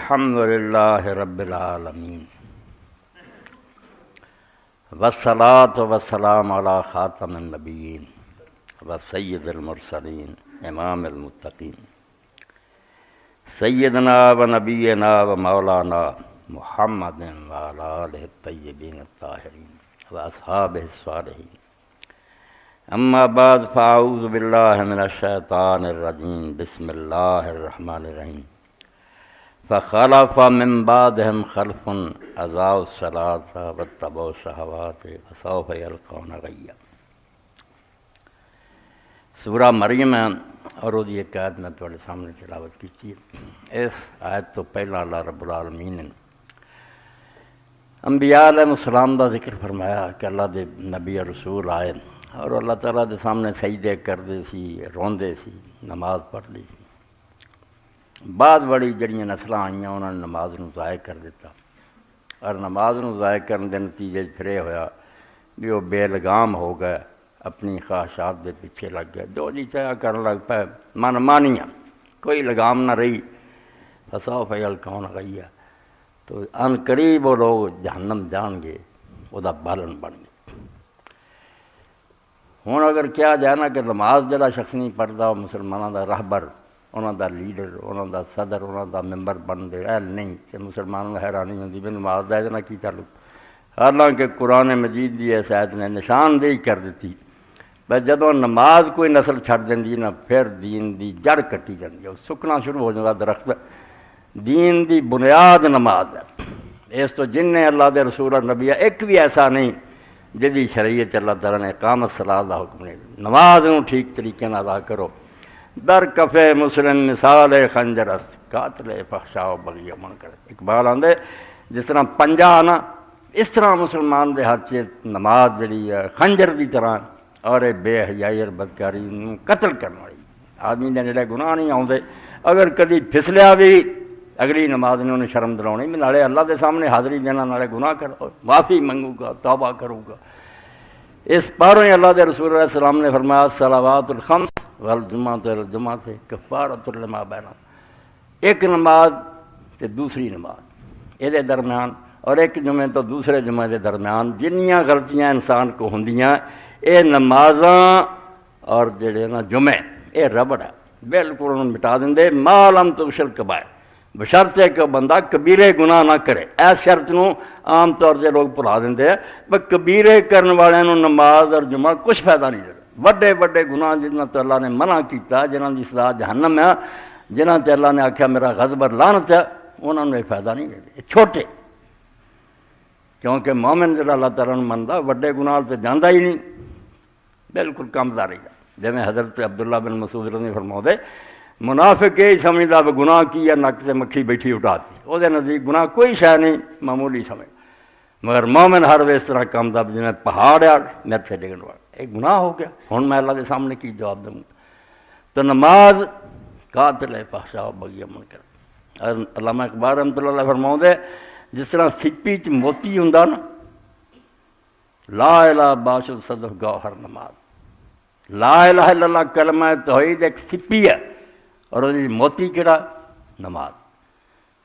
الحمد للہ رب العالمین والصلاة والسلام علی خاتم النبیین وسید المرسلین امام المتقین سیدنا و نبینا و مولانا محمد وعلی آلہ الطیبین الطاہرین و اصحابہ الصالحین اما بعد فاعوذ باللہ من الشیطان الرجیم بسم اللہ الرحمن الرحیم فخلف من بعدهم خلف اضاعوا الصلاة واتبعوا الشہوات فسوف یلقون غیا۔ سورہ مریم ہے اور وہ ایک آیت میں تھوڑے سامنے تلاوت کی۔ اس آیت تو پہلا اللہ رب العالمین نے انبیاء علیہ السلام دا ذکر فرمایا کہ اللہ دے نبی رسول آئے اور اللہ تعالیٰ دے سامنے سجدے کردے سی، روندے سی، نماز پڑھدے سی۔ بعد بڑی جڑیاں نسل آئیاں انہوں نے نماز نو ضائع کر دیتا اور نماز نو ضائع کرنے دے نتیجے پھر یہ ہویا بھی وہ بے لگام ہو گئے، اپنی خواہشات دے پیچھے لگ گئے، جو جی چاہا کرنے لگ پائے، من مانیاں، کوئی لگام نہ رہی۔ فسوف یلقون غیا، تو ان قریب وہ لوگ جہنم جان گے، وہ دا بالن بن گئے۔ ہوں اگر کیا جائے نا کہ نماز جڑا شخص نہیں پڑھتا وہ مسلمانوں دا رہبر، انہوں دا لیڈر، انہوں دا صدر، انہوں دا ممبر بن دے اہل نہیں کہ مسلمانوں کو حیرانی ہوتی بھی نماز دا اتنا کی تعلق۔ حالانکہ قرآن مجید دی اس آیت نے نشاندہی کر دیتی بس جدوں نماز کوئی نسل چھڑ دیندی نا پھر دین دی جڑ کٹی جاندی ہے، سکنا شروع ہو جاتا درخت۔ دین دی بنیاد نماز ہے، اس تو جن نے اللہ دے رسول اور نبی ایک بھی ایسا نہیں جدی شریعت اللہ تعالیٰ نے اقامت صلاۃ دا حکم نہیں۔ نماز نو ٹھیک طریقے نال ادا کرو۔ در کفے مسلم مثال خنجر است قاتل فحشاء و بغی و منکر۔ اقبال آندے جس طرح پنجا نا اس طرح مسلمان دے ہاتھ چ نماز جڑی ہے خنجر دی طرح اور بے حیائی اور بدکاری نو قتل کرنے والی۔ آدمی دے نیڑے گناہ نہیں آؤندے، اگر کدی پھسلیا بھی اگلی نماز نے انہیں شرم دلاؤنی، میں نالے اللہ دے سامنے حاضری دینا، نالے گناہ کرو، معافی منگوں گا، توبہ کروں گا۔ اس پاروں ہی اللہ دے رسول علیہ السلام نے فرمایا صلوات الخمس والجمعۃ الجمعۃ کفارۃ لما بینہما، ایک نماز تے دوسری نماز یہ درمیان اور ایک جمعے تو دوسرے جمعے دے درمیان جنیاں غلطیاں انسان کو ہوندیاں اے نمازاں اور جڑے نا جمعے اے ربڑ ہے، بالکل انہوں مٹا دیں ما لم تغشل کبائر، بشرط ہے کہ بندہ کبیرے گناہ نہ کرے۔ اس شرط نو عام طور سے لوگ بھلا دیں پر کبیرے کرنے والے نو نماز اور جمعہ کچھ فائدہ نہیں دیتا۔ وڈے وڈے گناہ جنہاں تو اللہ نے منع کیتا، جنہاں دی سزا جہنم ہے، جنہاں تے اللہ نے آکھیا میرا غضب اور لعنت ہے، انہاں نو فائدہ نہیں دیتے چھوٹے، کیونکہ مومن جڑا اللہ تعالیٰ نے مندا وڈے گناہ تے جاندا ہی نہیں، بالکل کمزار رہی جا۔ جویں حضرت عبداللہ بن مسعود رضی اللہ عنہ فرماؤندے منافق یہی سمجھدا کہ گناہ کی ہے نک تے مکھی بیٹھی اٹھاتی، وہ دے نزدیک گناہ کوئی شے نہیں، معمولی سمجھ، مگر مومن ہر وے اس طرح کام دا جویں پہاڑ ہے میرے سے ڈگن والا، ایک گناہ ہو گیا، ہن میں اللہ کے سامنے کی جواب دوں؟ تو نماز قاتل فحشاء و بغی و منکر۔ علامہ اقبال رحمۃ اللہ علیہ فرماؤندے جس طرح سپی چ موتی ہوندا نا، لا الہ باشد صدف گوہر نماز، لا الہ الا اللہ کلمہ توحید ایک سپی ہے اور وہ موتی کہڑا؟ نماز۔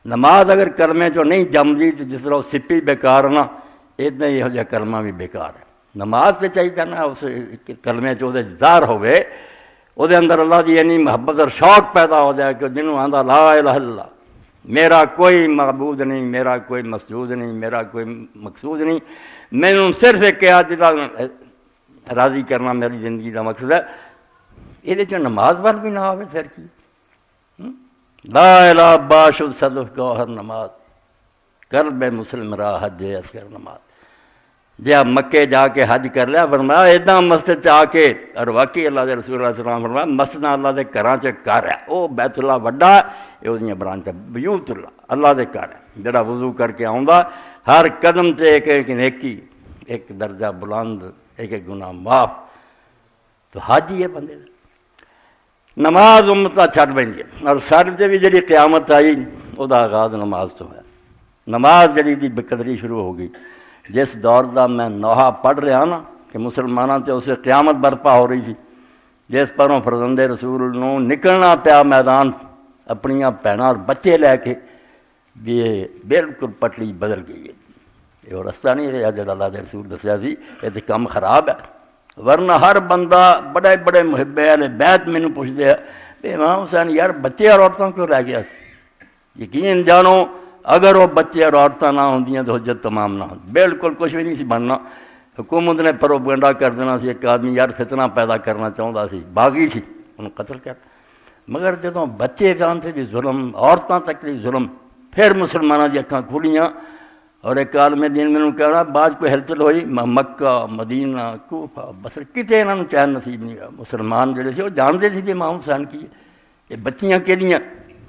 نماز اگر کلمے چو نہیں جمدی تو جس طرح سپی بیکار نا اتنا ہی یہ کلمہ بھی بیکار ہے۔ نماز سے چاہیے نا اس کلمے چ ظاہر ہوئے وہ اندر اللہ دی یعنی محبت اور شوق پیدا ہو جائے کہ جنہوں آندا لا الہ الا اللہ، میرا کوئی معبود نہیں، میرا کوئی مسجود نہیں، میرا کوئی مقصود نہیں، میں نے صرف ایک کہا جدا راضی کرنا میری زندگی کا مقصد ہے۔ یہ جو نماز پر بھی نہ آئے پھر کی؟ لا الہ باشد صدف گوہر نماز، قلب مسلم را حج اصغر نماز۔ جی آپ مکے جا کے حج کر لیا، فرمایا ایداں مسجد آ کے، اور واقعی اللہ دے رسول اللہ علیہ وسلم فرمایا مسجد اللہ دے گھراں چ گھر ہے، وہ بیت اللہ وڈا ہے، یہ وہ برانچ بیوت اللہ، اللہ دے گھر ہے، جڑا وضو کر کے آؤندا ہر قدم تے ایک ایک نیکی، ایک درجہ بلند، ایک ایک گناہ معاف۔ تو حج ہی ہے بندے دا۔ نماز امتا چھڑ بینی ہے اور سارے تے بھی جڑی قیامت آئی وہ دا آغاز نماز تو ہے۔ نماز جڑی دی بقدری شروع ہو گئی، جس دور دا میں نوحہ پڑھ رہا نا کہ مسلمانوں تے اسے قیامت برپا ہو رہی تھی، جس پروں فرزند رسول نو نکلنا پیا میدان اپنیاں بھیناں اور بچے لے کے یہ بالکل پٹڑی بدل گئی ہے، یہ رستہ نہیں رہا جڑا اللہ دے رسول دسیا سی، یہ تو کام خراب ہے۔ ورنہ ہر بندہ بڑے بڑے محب اہل بیت مینوں پوچھتے ہیں کہ امام حسین یار بچے اور عورتوں کیوں رہ گیا؟ یقین جانو اگر وہ بچے اور عورتیں نہ ہوندیاں تو حجت تمام نہ ہوتی، بالکل کچھ بھی نہیں سی بننا۔ حکومت نے پروپیگنڈا کر دینا سی، ایک آدمی یار فتنہ پیدا کرنا چاہتا سی، باغی سی، انہوں قتل کر۔ مگر جدوں بچے جانتے بھی ظلم، عورتوں تک بھی ظلم، پھر مسلمانوں کی اکھاں کھلیاں۔ اور ایک عالم دین میں کہنا بعد کوئی ہلچل ہوئی مکہ مدینہ کوفہ بصرہ کتے انہوں نے چین نصیب نہیں ہوا۔ مسلمان جڑے سے وہ جانتے تھے کہ امام حسین کی یہ بچیاں کہڑیاں،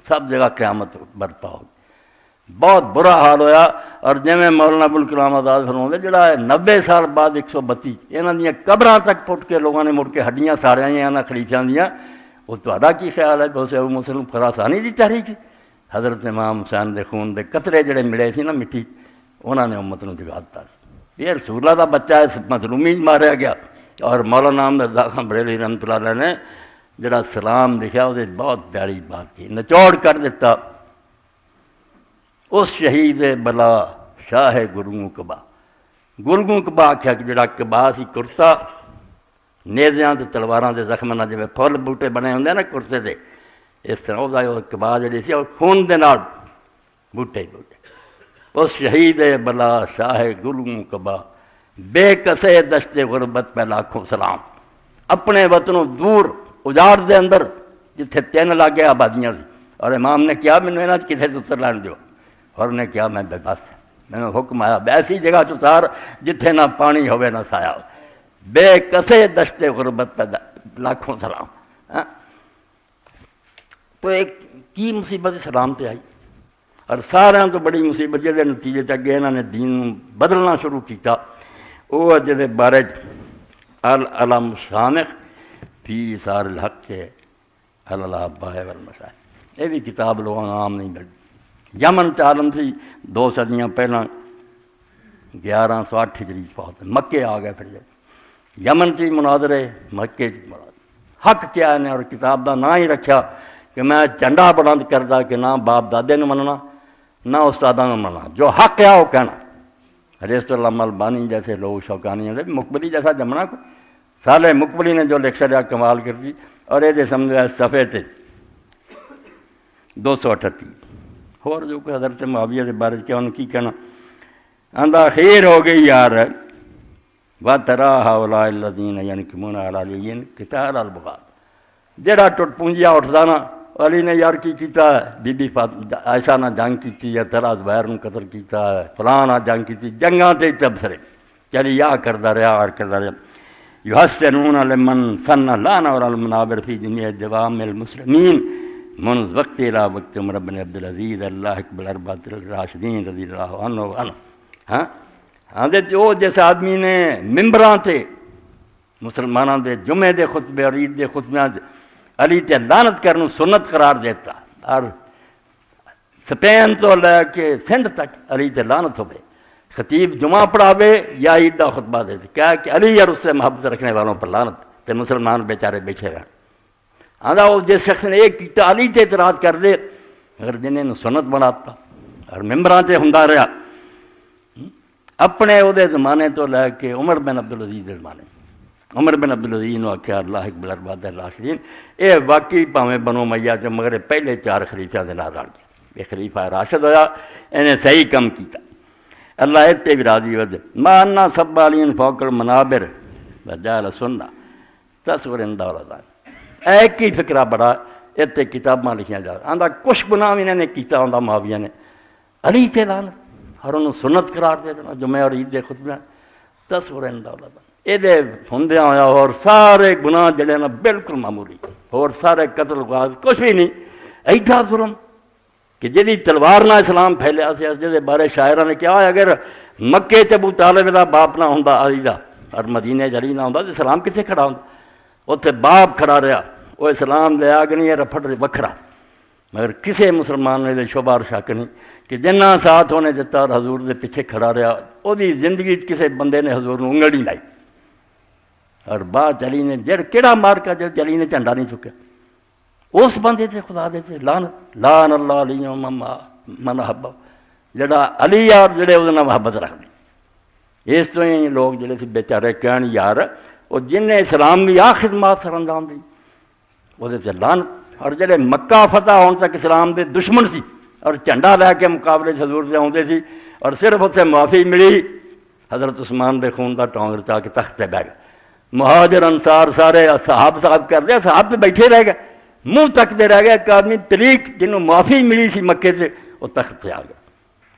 سب جگہ قیامت برپا ہو گئی، بہت برا حال ہویا۔ اور جویں مولانا ابوالکلام آزاد فرماتے جڑا 90 سال بعد 132 یہاں دیا قبراں تک پٹ کے لوگوں نے مڑ کے ہڈیاں ساریاں یہاں خلیفیاں دیاں، وہ تہاڈا کی خیال ہے؟ بہت سے ابو مسلم خراسانی دی تحریک حضرت امام حسین دے خون دے قطرے جڑے ملے سی نا مٹی، انہوں نے امت کو جگا دتا۔ یہ رسول اللہ کا بچہ ہے، مظلومی ماریا گیا۔ اور مولانا احمد رضا خان بریلوی رحمۃ اللہ علیہ نے جڑا سلام لکھا وہ بہت پیاری بات کی، نچوڑ کر دیتا، اس شہید بلا شاہ گرگوں کبا۔ گرگوں کبا آخیا کہ جڑا کبا سی کرتا نیزیاں تے تلواراں دے زخم نہ جویں پھل بوٹے بنے ہوندے نا کرتے دے، اس طرح وہ کبا جڑی سی وہ خون دے نال بوٹے بوٹے۔ اس شہید بلا شاہ گرگوں کبا بے کسے دشت غربت پہ لاکھوں سلام۔ اپنے وطنوں دور اجاڑ دے اندر جتھے 3 لاگے آبادیاں سی، اور امام نے کیا مینوں انہاں کسے تے اتر لین دیو، اور نے کیا میں بے بس میں حکم آیا ایسی جگہ چتار جتھے نہ پانی ہوئے نہ سایہ ہو، بے کسے دشت غربت پہ لاکھوں سلام۔ تو ایک کی مصیبت اسلام تے آئی، اور سارے تو بڑی مصیبت جہے نتیجے اگے انہوں نے دین بدلنا شروع کیتا، وہ جہے بارے العلم شامخ فی سار الحق کے الاباء والمشائخ، یہ بھی کتاب لوگوں عام نہیں ملتی۔ یمن عالم سی 2 صدیاں پہلا 1108 ہجری فوت، مکے آ گئے۔ پھر یمن چی مناظرے، مکے چی مناظرے، حق کیا ہے اور کتاب دا نہ ہی رکھا کہ میں جھنڈا بلند کردا کہ نہ باپ دادے نے مننا نہ استاداں نے مننا، جو حق ہے وہ کہنا۔ حضرت علامہ البانی جیسے لوگ شوقانی ہیں، مقبلی جیسا جمنا کو سالے مقبلی نے جو لیکچر یا کمال کر دی، اور یہ سمجھا صفحے تے 238 اور جو کہ حضرت معاویہ کے بارے کیا انہوں کی کہنا، آندا خیر ہو گئی یار وَتَرَا هَؤُلَاءِ الَّذِينَ يَنْكِمُونَ عَلَى عَلِيٍّ قِتَالَ الْبُغَاة، جڑا ٹوٹ پونجیا اٹھدا نا علی نے یار کی کیتا ہے، بی بی عائشہ نے جنگ کی ہے، تیرا زبیر نے قتل کیتا ہے، فلاں نے جنگ کی، جنگاں تے تبصرے چلی یا کردا رہا اور کردا رہا۔ یحسنون لمن سن لانا اور المنابر فی جميع جوامع المسلمین منذ وقت الى وقت عمر بن عبد العزیز اللہ اکبر اربعۃ الراشدین رضی اللہ عنہ عنہ۔ ہاں جو جس آدمی نے ممبراں تے مسلمانوں دے جمعے دے خطبے اور عید دے خطبیاں علی تے لعنت کرنو سنت قرار دیتا، اور سپین تو لے کے سندھ تک علی تے لعنت ہوئے، خطیب جمعہ پڑھاوے یا عید دا خطبہ دے دے، کیا کہ علی اور اس سے محبت رکھنے والوں پر لعنت، تے مسلمان بیچارے بیٹھے رہے۔ آدھا وہ جس شخص نے ایک کیتا علی تے اعتراض کر دے، اگر جنہیں سنت بناتا اور ممبراں تے ہوندا رہا، اپنے او دے زمانے تو لے کے عمر بن عبدالعزیز دے زمانے، عمر بن عبدالعزیز نے آخیا اللہ اکبر اربعۃ الراشدین، یہ واقعی پاویں بنو امیہ جو مگر پہلے 4 خلیفیاں دے نال رل گیا، یہ خلیفہ راشد ہویا، انہیں صحیح کم کیتا، اللہ اتنے بھی راضی ود مانا سب عالین فوق المنابر وجعل سنہ تصور دولتان، ایک ہی فکرہ بڑا اتنے کتاباں لکھیاں جا رہا، آندا کچھ گناہ انہوں نے کیتا ہوندا معاویہ نے علی تے لعنت اور انہوں سنت قرار دے دینا جمعہ اور عید دے خطبے تصور دولتان، یہ ہوندیاں ہویا اور سارے گناہ جڑے نا بالکل معمولی، اور سارے قتل غاز کچھ بھی نہیں، ایڈا ظلم کہ جدی تلوار نہ اسلام پھیلیا سی، جہدے بارے شاعرہ نے کیا اگر مکے چ ابو طالب دا باپ نہ ہوندا علی دا اور مدینے چ علی نہ ہوندا تے اسلام کتنے کھڑا ہوندا، اتنے باپ کھڑا رہا، وہ اسلام لیا کہ نہیں رفڑ وکھرا، مگر کسے مسلمان نے شبہ اور شک نہیں کہ جنہ ساتھ ہونے دیتا اور حضور دے پیچھے کھڑا رہا، وہ زندگی کسے بندے نے حضور نوں انگل نہیں لائی، اور بعد علی نے جڑ کیڑا مار کا جب علی نے جھنڈا نہیں چکیا اس بندے تے خدا دے تے لعنت، لعن اللہ علی ومما من حب جڑا علی اور جڑے وہ محبت رکھتے اس طرح ہی لوگ جڑے سی بیچارے کہن یار وہ جن اسلام کی آ خدمات سر انجام دی وہ لعنت اور جڑے مکہ فتح ہونے تک اسلام دے دشمن سی اور جھنڈا لے کے مقابلے حضور سے آتے سی اور صرف اتنے معافی ملی حضرت عثمان دے خون دا ٹونگ رچا کے تخت سے بہ گئے مہاجر انصار سارے صحاب کر دیا صحاب پہ بیٹھے رہ گئے منہ تکتے رہ گئے ایک آدمی طریق جنہوں معافی ملی سی مکے سے وہ تخت سے آ گیا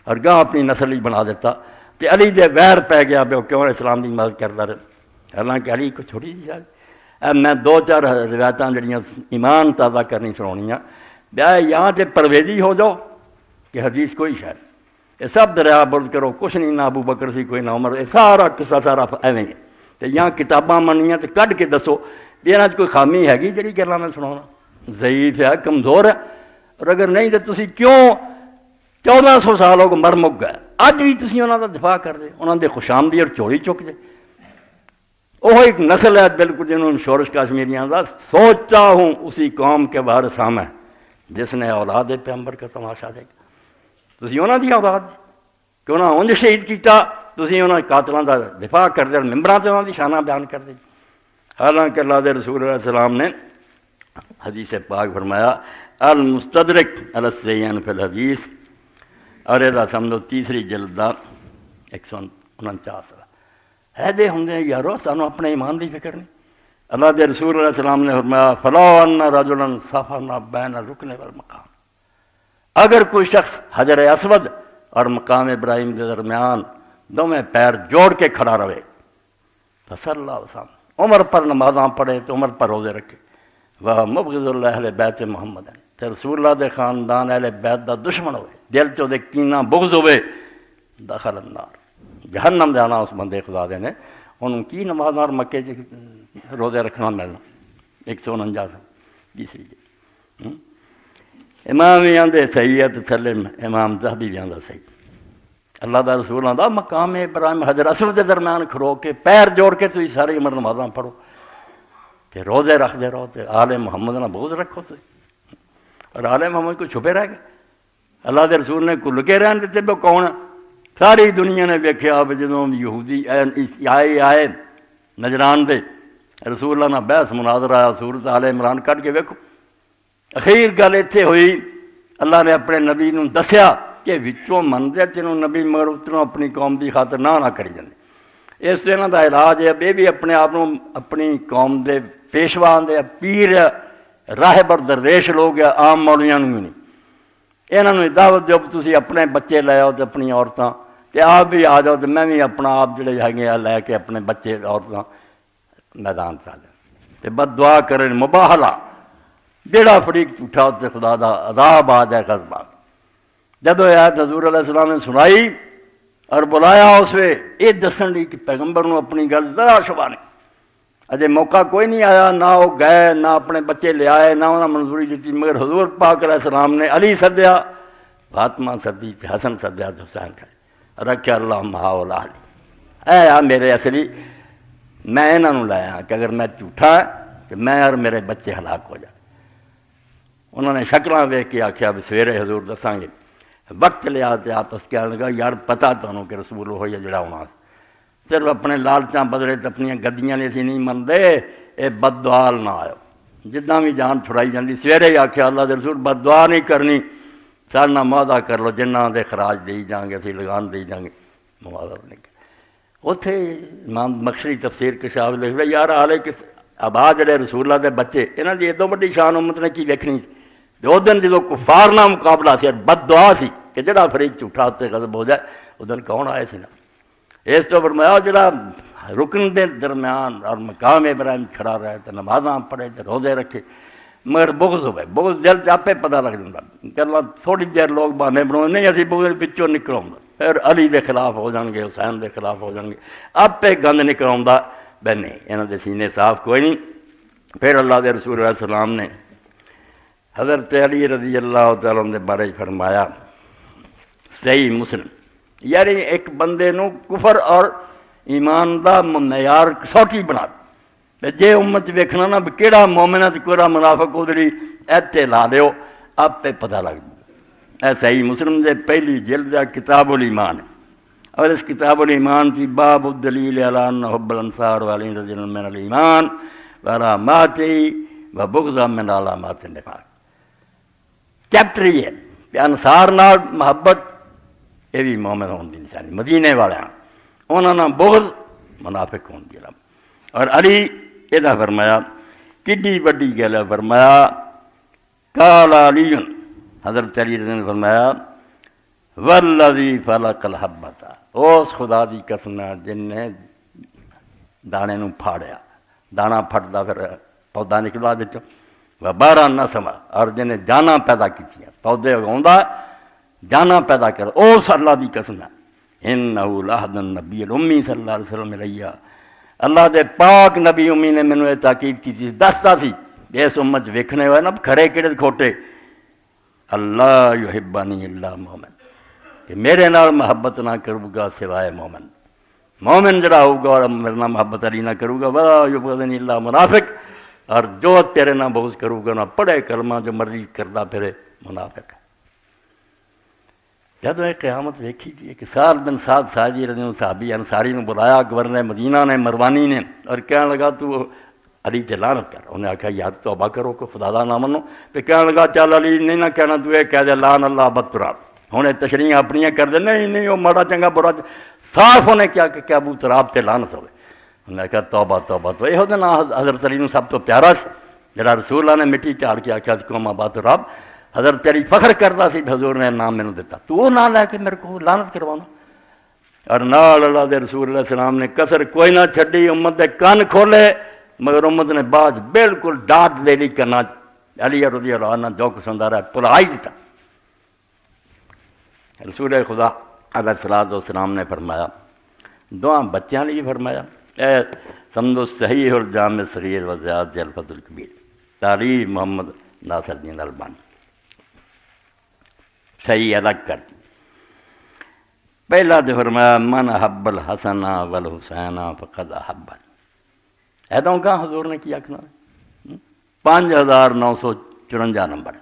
اور گاہ اپنی نسل ہی بنا دیتا کہ علی دے ویر پہ گیا وہ کیوں اسلام کی مدد کرتا رہے حالانکہ علی کو چھوٹی جی شاید میں 2-4 روایتاں جڑیاں ایمان تازہ کرنی سناؤنیاں بیا یہاں سے پرویزی ہو جاؤ کہ حدیث کوئی شاید یہ سب دریا برد کرو کچھ نہیں نہ ابو بکر سی کوئی نہ عمر یہ سارا قصہ سارا ایویں ہے تو یہاں کتاباں منیاں تو کڈ کے دسو بھی یہاں کوئی خامی ہے جڑی گلاں میں سنا ضعیف ہے کمزور ہے اور اگر نہیں تو تسی کیوں 1400 سال ہو مر مک گئے اج بھی تسی انہاں دا دفاع کر دے انہاں دے خوش آمدی اور چوری چک دے وہ ایک نسل ہے بالکل جنہوں نے شورش کشمیریاں دا سوچتا ہوں اسی قوم کے وارث ہم ہیں جس نے اولاد پیغمبر کا تماشا دیکھا تسی انہاں دی اولاد کہ انہاں انج شہید کیتا تسی انہاں قاتلاں دا دفاع کر دے ممبراں تے انہاں دی شاناں بیان کر دے حالانکہ اللہ دے رسول علیہ السلام نے حدیث پاک فرمایا المستدرک علی السیئین فی الحدیث اور یہ سمجھو 3 جلد دا 149 ہے دے ہوں یارو سانو اپنے ایمان دی فکر نہیں اللہ دے رسول علیہ السلام نے فرمایا فلو ان رجلا صفنا بین الرکن والمقام اگر کوئی شخص حجر اسود اور مقام ابراہیم کے درمیان دونوں پیر جوڑ کے کھڑا رہے صلی اللہ علیہ وسلم عمر پر نمازاں پڑھے تو عمر پر روزے رکھے وہ مبغض اللہ اہل بیت محمد تے رسول اللہ دے خاندان اہل بیت دا دشمن ہوئے دل چو دے کینہ بغض ہوئے دخل النار جہنم جانا اس بندے خدا دے نے انہوں کی نمازاں اور مکے روزے رکھنا ملنا 149 تیسری جی امام بھی آدھے صحیح ہے تو تھلے امام ذہبی بھی آدھا صحیح اللہ دا رسول آدھا مقام ابراہیم حجر اسود کے درمیان کھڑو کے پیر جوڑ کے تھی ساری عمر نمازاں پڑھو کہ روزے رکھ دے رہو تو آل محمد نہ بغض رکھو تو اور آل محمد کو چھپے رہ گئے اللہ دے رسول نے کو لکے رہن دیتے وہ کون ساری دنیا نے ویکھیا جدوں یہودی آئے نجران دے رسول اللہ نہ بحث مناظر آیا سورت آل عمران کٹ کے ویکھو اخیر گل اتنے ہوئی اللہ نے اپنے نبی نو دسیا کہ وچوں منتے جنہوں نبی مگر اتنوں اپنی قوم کی خاطر نہ کری جاندے اس سے انہوں کا علاج ہے یہ بھی اپنے آپ اپنی قوم دے پیشوا دے پیر راہب اور درویش لوگ عام مولویاں بھی نہیں یہاں دعوت دو تسی اپنے بچے لے آؤ تو اپنی عورتاں کہ آپ بھی آ جاؤ تو میں بھی اپنا آپ جڑے ہے لے کے اپنے بچے عورتاں میدان چ لیں بد دعا کریں مباہلا جیڑا فریق جھوٹا اتنے خدا دا عذاب آ جائے قصبہ جدو آیت حضور علیہ السلام نے سنائی اور بلایا اس وے یہ دسن لی کہ پیغمبر نو اپنی گل ذرا شبہ نہیں اجے موقع کوئی نہیں آیا نہ وہ گئے نہ اپنے بچے لے آئے نہ انہوں نے منظوری دیتی مگر حضور پاک علیہ السلام نے علی سدیا فاطمہ سدی حسن سدیا حسین کھائے رکھا اللہ ماحول علی اے آ میرے اصلی میں انہوں لایا کہ اگر میں جھوٹا کہ میں اور میرے بچے ہلاک ہو جائے انہوں نے شکلاں ویکھ کے آخیا بھی سویرے حضور دساں گے وقت لیا تو آپس کہنے لگا یار پتہ تمہیں کہ رسول ہوئی ہے جڑا ہونا صرف اپنے لالچاں بدلے تو اپنی گدیاں نے اسی نہیں منتے یہ بد دعا نہ آؤ جداں بھی جان چھڑائی جاتی سویرے ہی آخیا اللہ دے رسول بد دعا نہیں کرنی سارے نہ معاہدہ کر لو جنہاں دے خراج دے جائیں گے اسی لگان دے جائیں گے معاہدہ نہیں کر اتنے امام مخشری تفسیر کشاف لکھ رہے یار آلے کہ ابا جڑے رسول اللہ دے بچے یہاں کی ایڈو وڈی شان امت نے کی ویکھنی اس دن جدو کفار نہ مقابلہ سی بد دعا سی کہ جڑا فریق جھوٹا اتنے غضب ہو جائے اس دن کون آئے سی نا اس تو فرمایا جڑا رکن دے درمیان اور مقام ابراہیم کھڑا رہے تو نمازاں پڑھے تو روزے رکھے مگر بغض ہوئے بغض دل سے آپ پتہ لگ جاتا کہ اللہ تھوڑی دیر لوگ بہانے بنا نہیں اسی بغض پچھوں نکل آؤں پھر علی دے خلاف ہو جان گے حسین دے خلاف ہو جان گے آپ گند نکل آؤں بہ نہیں یہاں دے سینے صاف کوئی نہیں پھر اللہ دے رسول علیہ السلام نے حضرت علی رضی اللہ تعالیٰ عنہ دے بارے فرمایا صحیح مسلم یعنی ایک بندے نو کفر اور ایمان دا معیار کسوٹی بنا جے امت ویکھنا نا کیڑا مومن ہے کیڑا منافق ادھری ایتے لا دیو آپ پہ پتہ لگ صحیح مسلم دے پہلی جلد ہے کتاب الایمان ہے، اور اس کتاب الایمان کی باب الدلیل علی ان حب الانصار والین رضی اللہ من الایمان وعلاماتی و بغض من علامات النفاق، چیپٹر یہ ہے کہ انصار نال محبت یہ بھی مومن ہون دی نشانی، مدینے والے انہوں نے بغض منافق ہون دی، اور علی یہ فرمایا کڈی وڈی گل ہے، فرمایا قال علی، حضرت علی نے فرمایا والذی فلق الحبۃ، اس خدا دی قسم جن نے دانے نو پھاڑیا، دانا پھٹدا پھر پودا نکلا وچوں، وبارہ نسما، اور جن نے جانا پیدا کی، پودے اگاوندا جانا پیدا کر، اس اللہ دی قسم ہے انہ لعہد النبی الامی صلی اللہ علیہ وسلم علیہ، اللہ دے پاک نبی امی نے مینوں یہ تاکید کی تھی، دستا سی اس امت ویکھنے ہوئے نا کھڑے کہڑے کھوٹے، اللہ یحبنی الا مومن، کہ میرے نال محبت نہ کرو گا سوائے مومن، مومن جڑا ہوگا اور میرے نال محبت علی نہ کرو گا ولا یبغضنی الا منافق، اور جو تیرے نہ بغض کرو گا نہ پڑھے کلمہ جو مرضی کردا پھرے منافق ہے۔ جب یہ قیامت ویکھی گئی کہ سال بن سعد ساجی رضی اللہ صحابی انصاری نے بلایا گورنر مدینہ نے مروانی نے، اور کہنے لگا تو علی تے لعنت کر، انہیں آخیا یار توبہ کرو کہ خدا دا نہ منو، تو کہنے لگا چل علی نہیں نہ کہنا، تو یہ کہہ دے لعن اللہ ابا تراب، ہوں تشریح اپنی کر دے، نہیں وہ ماڑا چنگا برا صاف ہونے کیا کہ ابو تراب تے لعنت ہوئے، انہیں کہا توبہ توبہ، تو یہ نا حضرت علی نے سب تو پیارا سی جڑا رسول اللہ نے مٹی چاڑ کے آخیا قوم ابا تراب، حضرت علی فخر کرتا سی حضور نے نام مینوں دیتا، تو وہ نام لے کے میرے کو لعنت کروانا، اور نال اللہ دے رسول علیہ السلام نے کسر کوئی نہ چھڈی، امت دے کان کھولے، مگر امت نے بعد بالکل ڈانٹ لے لی کرنا، علی رضی اللہ عنہ جو پسند رہا بھلا ہی دیتا۔ رسول خدا علیہ الصلوۃ والسلام نے فرمایا دعا بچیاں لیے فرمایا، اے سمجھو صحیح الجامع صغیر و زیاد الفضل الکبیر، تعریف محمد ناصر الدین البانی، صحیح الگ کر دی۔ پہلا تو فرمایا من احب الحسن والحسین فقد احبنی، ایدوں کہاں حضور نے کیا کنا 5954 نمبر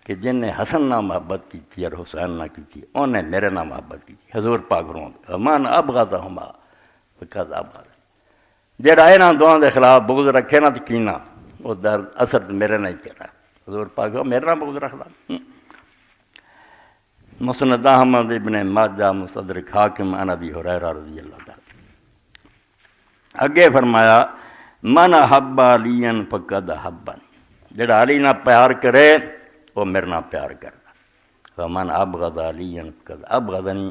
کہ جن نے حسن نہ محبت کی تھی اور حسین نہ کی تھی انہیں میرے نہ محبت کی تھی، حضور پاک فرماتے من ابغضہما فقد ابغضنی، جڑا انہاں دونوں دے خلاف بغض رکھے نا تو کینا وہ در اثر میرے نہ ہی کر رہا، حضور پاک میرے نہ بغض رکھدا۔ مسند احمد ابن ماجہ مستدرک حاکم عن ابی ہریرہ رضی اللہ تعالی، اگے فرمایا من احب علی فقد احبنی، جڑا علی نہ پیار کرے وہ میرے نہ پیار کردا، ومن ابغض علی فقد ابغضنی،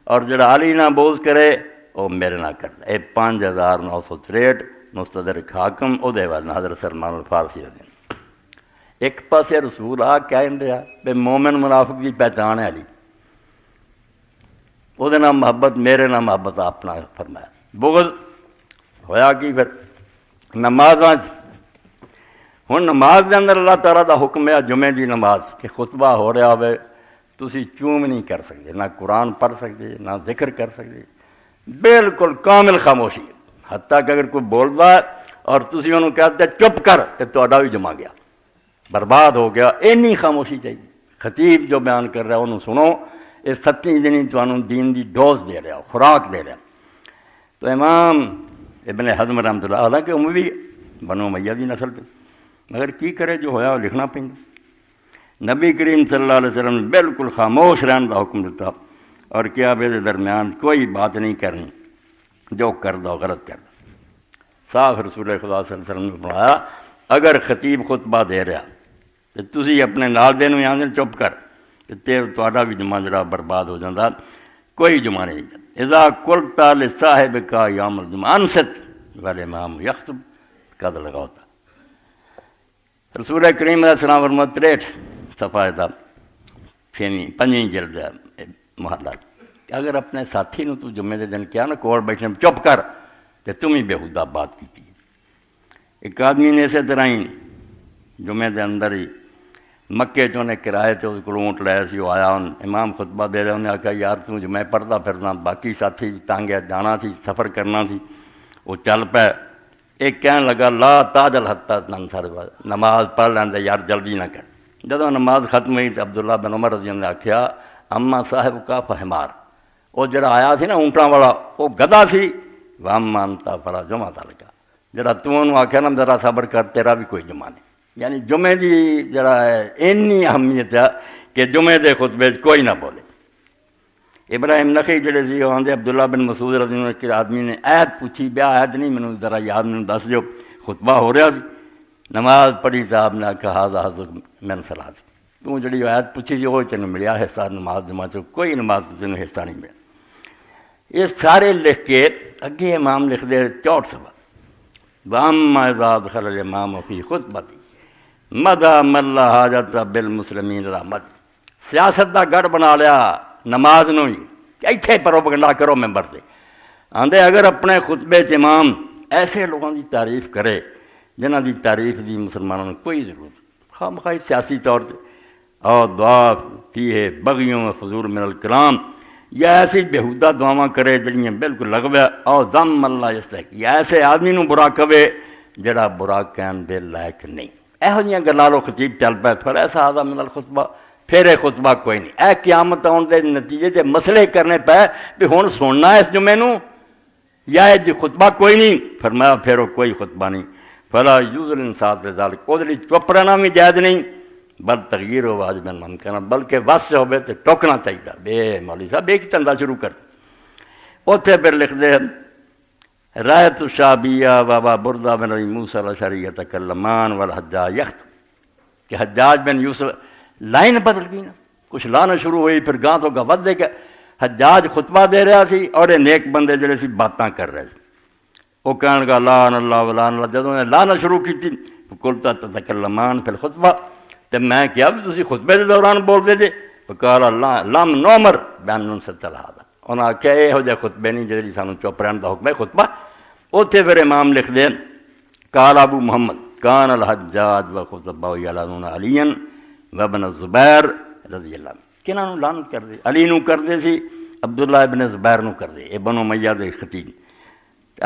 اور جڑا علی نہ بغض کرے وہ میرے نہ کردا۔ یہ 5963 مستدرک حاکم او دے والے حضرت سلمان الفارسی رضی اللہ۔ ایک پاسے رسول آ کہن دیا کہ مومن منافق کی پہچان ہے علی، وہ دے نام محبت میرے نام محبت اپنا فرمایا، بغض ہویا کی پھر نمازاں ہن نماز دے اندر اللہ تعالیٰ دا حکم ہے جمعے دی نماز کہ خطبہ ہو رہا ہوئے تسی چوم نہیں کر سکتے، نہ قرآن پڑھ سکتے نہ ذکر کر سکتے، بالکل کامل خاموشی، حتیٰ کہ اگر کوئی بولدا ہے اور تسی انہوں کہتے چپ کر تو تہاڈا بھی جمع گیا، برباد ہو گیا، اینی خاموشی چاہیے۔ خطیب جو بیان کر رہا ہے انہوں سنو، یہ 7 دن تمہیں دین دی ڈوز دے رہا، خوراک دے رہا۔ تو امام ابن حزم رحمۃ اللہ علیہ کہ وہ بھی بنو امیہ دی نسل پہ، مگر کی کرے جو ہویا وہ لکھنا پیندا۔ نبی کریم صلی اللہ علیہ وسلم نے بالکل خاموش رہن کا حکم دیتا، اور کیا بے درمیان کوئی بات نہیں کرنی، جو کر دو غلط کر دو۔ صاف رسول خدا صلی اللہ علیہ وسلم نے فرمایا اگر خطیب خطبہ دے رہا تو تسی اپنے نال دے نوں آندے چپ کر، تے تہاڈا بھی جمعہ جڑا برباد ہو جاندا، کوئی جمعہ نہیں جاتا۔ اذا قلت لصاحبک یوم الجمعہ انصت والامام یخطب قد لغوت، رسول کریم علیہ السلام فرماتے 63 صفحہ دا 5 جلد ہے محلہ، کہ اگر اپنے ساتھی نو تو جمعے دے دن کیا نا کول بیٹھنے چپ کر تے تم ہی بےہودہ بات کی۔ ایک آدمی نے اسی طرح ہی جمعے دے اندر ہی مکے چوں نے کرائے تے اس کو اونٹ لیا سی، وہ آیا امام خطبہ دے رہا، انہیں آخیا یار تو جمعے پڑھتا پھرنا، باقی ساتھی تانگ جانا سی سفر کرنا سی، وہ چل پے۔ ایک کہنے لگا لا تاجل حتی تنصرف، نماز پڑھ لیندے یار جلدی نہ کر، جدوں نماز ختم ہوئی تو عبداللہ بن عمر رضی اللہ نے آخیا اما صاحب کا فہمار، وہ جڑا آیا سی نا اونٹاں والا وہ گدا سی، واما انت فلا جمعہ تلک، جڑا تو انہوں آخیا نا ذرا صبر کر تیرا بھی کوئی جمعہ نہیں، یعنی جمعے دی جڑا ہے اینی اہمیت ہے کہ جمعے دے خطبے کوئی نہ بولے۔ ابراہیم نخعی جڑے سی وہ آندے عبداللہ بن مسعود رضی اللہ عنہ کے آدمی نے عید پوچھی، بیا عید نہیں مینوں ذرا یاد مینوں دس دیو، خطبہ ہو رہا سی، نماز پڑھی تو آپ نے آخیا ہاذا حظک من صلاۃ، تو جڑی عید پوچھی سی وہ تینوں ملیا حصہ نماز جماعت، کوئی نماز تینوں حصہ نہیں ملیا۔ یہ سارے لکھ کے اگے امام لکھ دے 64 صفحہ، واما اذا دخل الامام فی خطبتی مدى من لا حاجت بالمسلمین رحمت، سیاست دا گڑھ بنا لیا نماز نو ہی، ایتھے پروپگنڈا کرو ممبر سے، آندے اگر اپنے خطبے چ امام ایسے لوگوں کی تعریف کرے جنہ دی تعریف دی مسلمانوں نے کوئی ضرورت، خواہ مخواہ سیاسی طور پہ اور دعا فیہ بغیوں و فضول من الکلام، یا ایسی بےہودہ دعاواں کرے جڑیاں بالکل لغوے، اور ذم اللہ یستحق، یا ایسے آدمی نو برا کہے جڑا برا کہن دے لائق نہیں، یہو جیاں گلاں لو خطیب چل پے پھر ایسا آدھا من الخطبہ، پھر یہ خطبہ کوئی نہیں، اے قیامت آن دے نتیجے تے مسئلے کرنے پے بھی ہن سننا اس جمعے نو یا یہ خطبہ کوئی نہیں، فرمایا پھر وہ کوئی خطبہ نہیں، فلا یجوز الانصات لذلک، وہ دلی چپ رہنا بھی جائز نہیں، بل تغییر و واجب من کرنا، بلکہ وس ہوئے تو ٹوکنا چاہیے، بے مولوی صاحب ایک چندہ شروع کر، اتنے پھر لکھ دے رایت الشعبیہ بابا بردہ بن ابی موسیٰ الاشعری یتکلمان والحجاج یخطب، کہ حجاج بن یوسف لائن بدل گئی نا، کچھ لانا شروع ہوئی، پھر گاں تو گاں ود دے کہ حجاج خطبہ دے رہا سی اور یہ نیک بندے جڑے سی باتاں کر رہے سی، وہ کہنے لگا لعن اللہ ولعن اللہ، جدوں نے لانا شروع کی تھی قلت تتکلمان فی الخطبہ، تو میں کیا بھی تسی خطبے دے دوران بول دے جے، فقال لم نعمر بان ننصت هذا، انہاں آخیا یہو جہے خطبے نہیں جہی سانوں چپ رہن دا حکم ہے خطبہ۔ اتنے پھر امام لکھ دے قال ابو محمد کان الحجاج وخطبہ یلعنون علی وابن الزبیر رضی اللہ عنہ، کنہاں نوں لعنت کر دے، علی نوں کر دے سی، عبداللہ ابن زبیر نوں کر دے، ابن امیہ دے خطیب،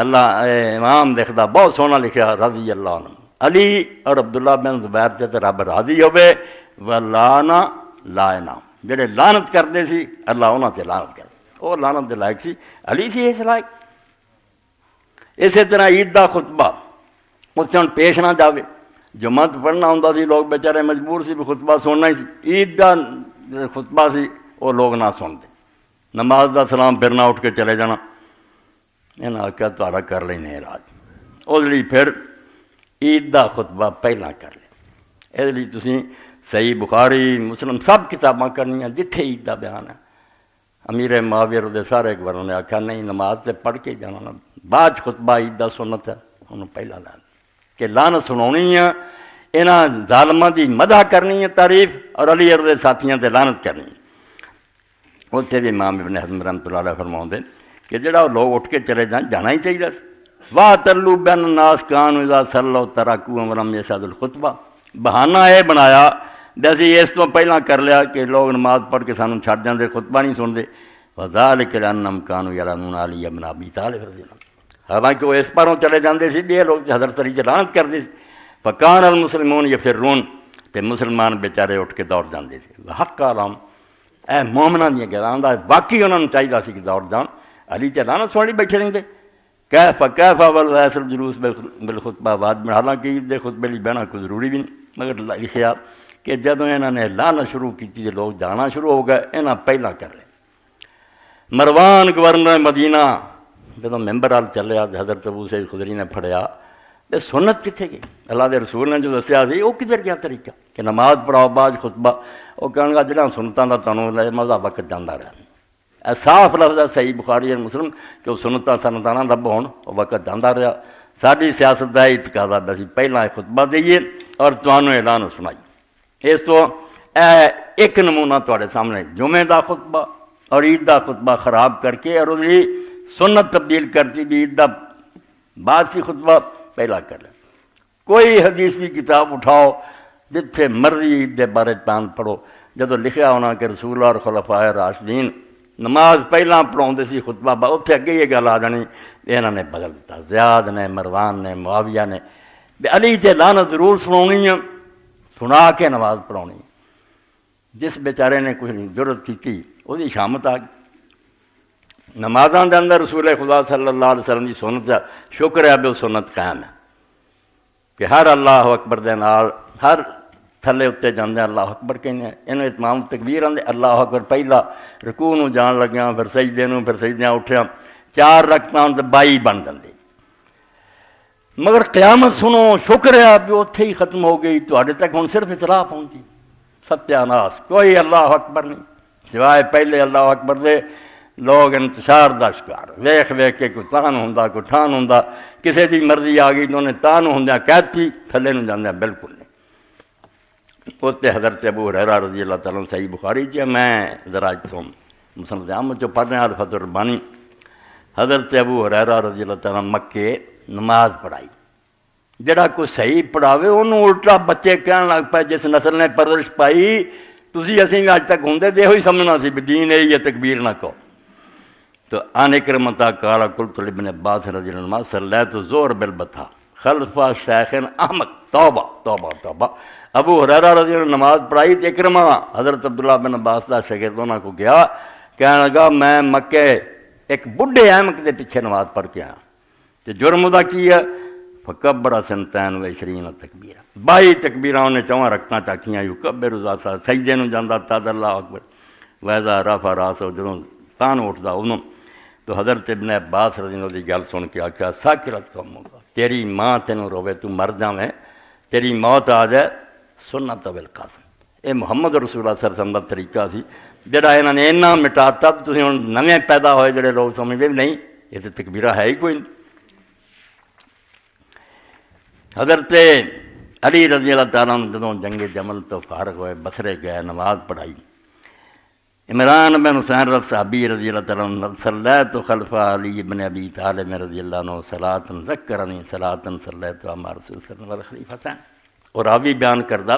اللہ امام لکھدا بہت سونا لکھیا رضی اللہ عنہ، علی اور عبداللہ بن زبیر تے رب راضی ہوے، ولانا لائنا، جڑے لعنت کردے سی اللہ انہاں تے لعنت کر، وہ لعنت دے لائق سی، علی سی اس لائق۔ اسی طرح عید دا خطبہ اتنے ہن پیش نہ جاوے، جمعہ پڑھنا ہوندا سی، لوگ بیچارے مجبور سی بھی خطبہ سننا ہی سی، عید دا خطبہ سی وہ لوگ نہ سنتے، نماز دا سلام پھر نہ اٹھ کے چلے جانا، انہاں آخیا تہاڈا کر لینے راج، اس لیے پھر عید دا خطبہ پہلا کر لیا، اس لیے تسی صحیح بخاری مسلم سب کتاباں کرنیاں جتھے عید دا بیان ہے، امیر معاویہ دے سارے گوروں نے آخیا نہیں نماز تے پڑھ کے جانا نا، بعد خطبہ عید دا سنت ہے، انہوں پہلا لان کہ لعنت سنانی ہے، انہاں ظالماں دی مدح کرنی ہے تعریف، اور علی دے ساتھیاں تے لعنت کرنی ہے۔ اتنے بھی امام ابن حزم رحمۃ اللہ علیہ فرماؤندے کہ جڑا لوگ اٹھ کے چلے جان جانا ہی چاہیے، واہ تلو بین الناس کانوا اذا صلوا ترکوا ولم یشهدوا الخطبہ، بہانہ یہ بنایا جیسے اس تو پہلا کر لیا کہ لوگ نماز پڑھ کے سانوں چھڈ جاندے، خطبہ نہیں سنتے، وذالک لانہم کانوا یلعنون علی بن ابی طالب رضی اللہ عنہ، حالانکہ وہ اس پاروں چلے جاندے سی، یہ لوگ حضرت علی تے لعنت کردے سی، فکان المسلمون یفرون، تے مسلمان بیچارے اٹھ کے دوڑ جاندے سی، وحق علیہم، اے مومناں دیاں گلاں دا واقعی انہاں نوں چاہیدا سی کہ دوڑ جان، علی تے لعنت سن بیٹھے رہندے، کیف والرئیس الجلوس بالخطبہ بعد میں، حالانکہ عید دے خطبے لی بہنا کوئی ضروری بھی نہیں، مگر لکھیا کہ جدوں انہوں نے لانا شروع کی تھی لوگ جانا شروع ہو گئے، انہاں پہلا کر لے۔ مروان گورنر مدینہ جدوں ممبر آل چلیا حضرت ابو سعید خدری نے پھڑیا تے سنت کتنے گئی، اللہ دے رسول نے جو دسیا سی وہ کدھر گیا طریقہ کہ نماز پڑھاؤ بعد خطبہ، وہ کہنے لگا جہاں سنتاں دا تانوں مزہ وقت جانا رہا، صاف لفظ ہے صحیح بخاری اور مسلم کہ وہ سنتاں سنتانا رب ہون وہ وقت جانا رہا، ساری سیاست کا تقاضا بسی پہلا خطبہ دئیے اور تمہوں اعلان سنائیے۔ اس تو ایک نمونہ تواڈے سامنے جمعے دا خطبہ اور عید دا خطبہ خراب کر کے اور اس سنت تبدیل کرتی بھی عید دا بعد سی خطبہ پہلا کر لیں۔ کوئی حدیث کی کتاب اٹھاؤ جتھے مرضی عید دے بارے پان پڑھو، جدو لکھیا ہونا کہ رسول اور خلفائے راشدین نماز پہلا پڑھاؤندے سی خطبہ بعد، اتنے اگے یہ گل آ جانی انہوں نے بدل دیتا، زیاد نے مروان نے معاویہ نے، علی تے لعنت ضرور سنانی ہے، سنا کے نماز پڑھانی، جس بیچارے نے کوئی جرت کی وہی شامت آ گئی۔ نمازاں دے اندر رسول خدا صلی اللہ علیہ وسلم کی سنت ہے، شکر ہے وہ سنت قائم ہے کہ ہر اللہ اکبر دے نال ہر تھلے اتنے جاندے اللہ اکبر کہنے انہوں اتمام تکبیر آدھے اللہ اکبر پہلا رکوع نو جان لگیا پھر سجدے نو پھر سجدیاں اٹھیا 4 رکعتاں تے 22 بن جاندے، مگر قیامت سنو شکر ہے بھی اتھے ہی ختم ہو گئی، تواڈے تک ہن صرف اطلاع پہنچی، ستیہ ناس کوئی اللہ اکبر نہیں سوائے پہلے اللہ اکبر دے لوگ انتشار دا شکار ویکھ ویکھ کے کوئی تان ہوندا کوئی ٹھان ہوندا، کسی دی مرضی آ گئی تو انہیں تان ہوندیاں قید تھی تھلے نو جاندیاں بالکل نہیں۔ اتنے حضرت ابو ہریرہ رضی اللہ تعالیٰ عنہ صحیح بخاری جی میں ذرا اتوں مسند احمد جو پڑھنے والے فتح ربانی حضرت ابو ہریرہ رضی اللہ تعالیٰ مکے نماز پڑھائی، جڑا کوئی صحیح پڑھاوے انہوں الٹا بچے کہنے لگ پائے جس نسل نے پرورش پائی تسی اسی بھی اج تک ہوندے دے ہوئی سمجھنا سی بھی دین ہے یہ تکبیر نہ کہو۔ تو ان اکرمتا قال قلت لابن عباس رضی اللہ عنہ صلیت الظہر بالبطحاء خلف شیخ احمد، توبہ توبہ توبہ، ابو ہریرہ رضی اللہ عنہ نماز پڑھائی تو اکرمہ حضرت عبداللہ بن عباس کا شاگرد انہوں کو گیا کہنے لگا میں مکے ایک بڈھے احمد کے پیچھے نماز پڑھ کے آیا تو جرم دا کی ہے فکبر سنتین و عشرین تکبیر 22 تکبیراں نے 4 رکعتاں چاکیاں یکبر ذات سجدے نو جاندا تد اللہ اکبر ویذا رفع راسہ جدوں تان اٹھدا انہوں تو حضرت ابن عباس رضی اللہ عنہ دی گل سن کے آکھیا ساکرت قوم ہوگا تیری ماں تینوں روے تو مر جاویں تیری موت آ جائے سنت بالقاسم۔ یہ محمد رسول اللہ صلی اللہ علیہ وسلم کا طریقہ سی جڑا انہوں نے اینا مٹاتا تسی ہن نویں پیدا ہوئے جڑے لوگ سمجھتے نہیں یہ تو تکبیرہ ہے ہی کوئی نہیں۔ حضرت علی رضی اللہ تعالیٰ عنہ جدوں جنگ جمل تو فارغ ہوئے بصرے گئے نماز پڑھائی، عمران بن حسین صحابی رضی اللہ تعالیٰ عنہ صلیت خلف علی بن ابی طالب رضی اللہ عنہ صلاۃ ذکرنی صلاۃ صلیت مع رسول صلی اللہ علیہ خلیفتین، اور راوی بیان کردہ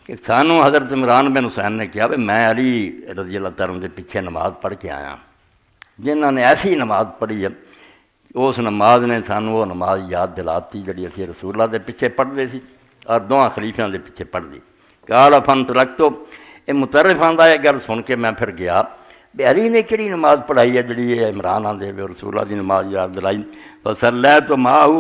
کہ سانو حضرت عمران بن حسین نے کیا میں علی رضی اللہ تعالیٰ عنہ کے پیچھے نماز پڑھ کے آیا، جنہوں نے ایسی نماز پڑھی ہے اس نماز نے سانو وہ نماز یاد دلاتی جڑی اسی رسول اللہ دے پیچھے پڑھتے سی اور 2 خلیفیاں دے پیچھے پڑھ دی۔ قال فانطلقت، یہ مترف آندا ہے گل سن کے میں پھر گیا بھی علی نے کہڑی نماز پڑھائی ہے جڑی عمران آندے رسول اللہ دی نماز یاد دلائی، فصلیت معہ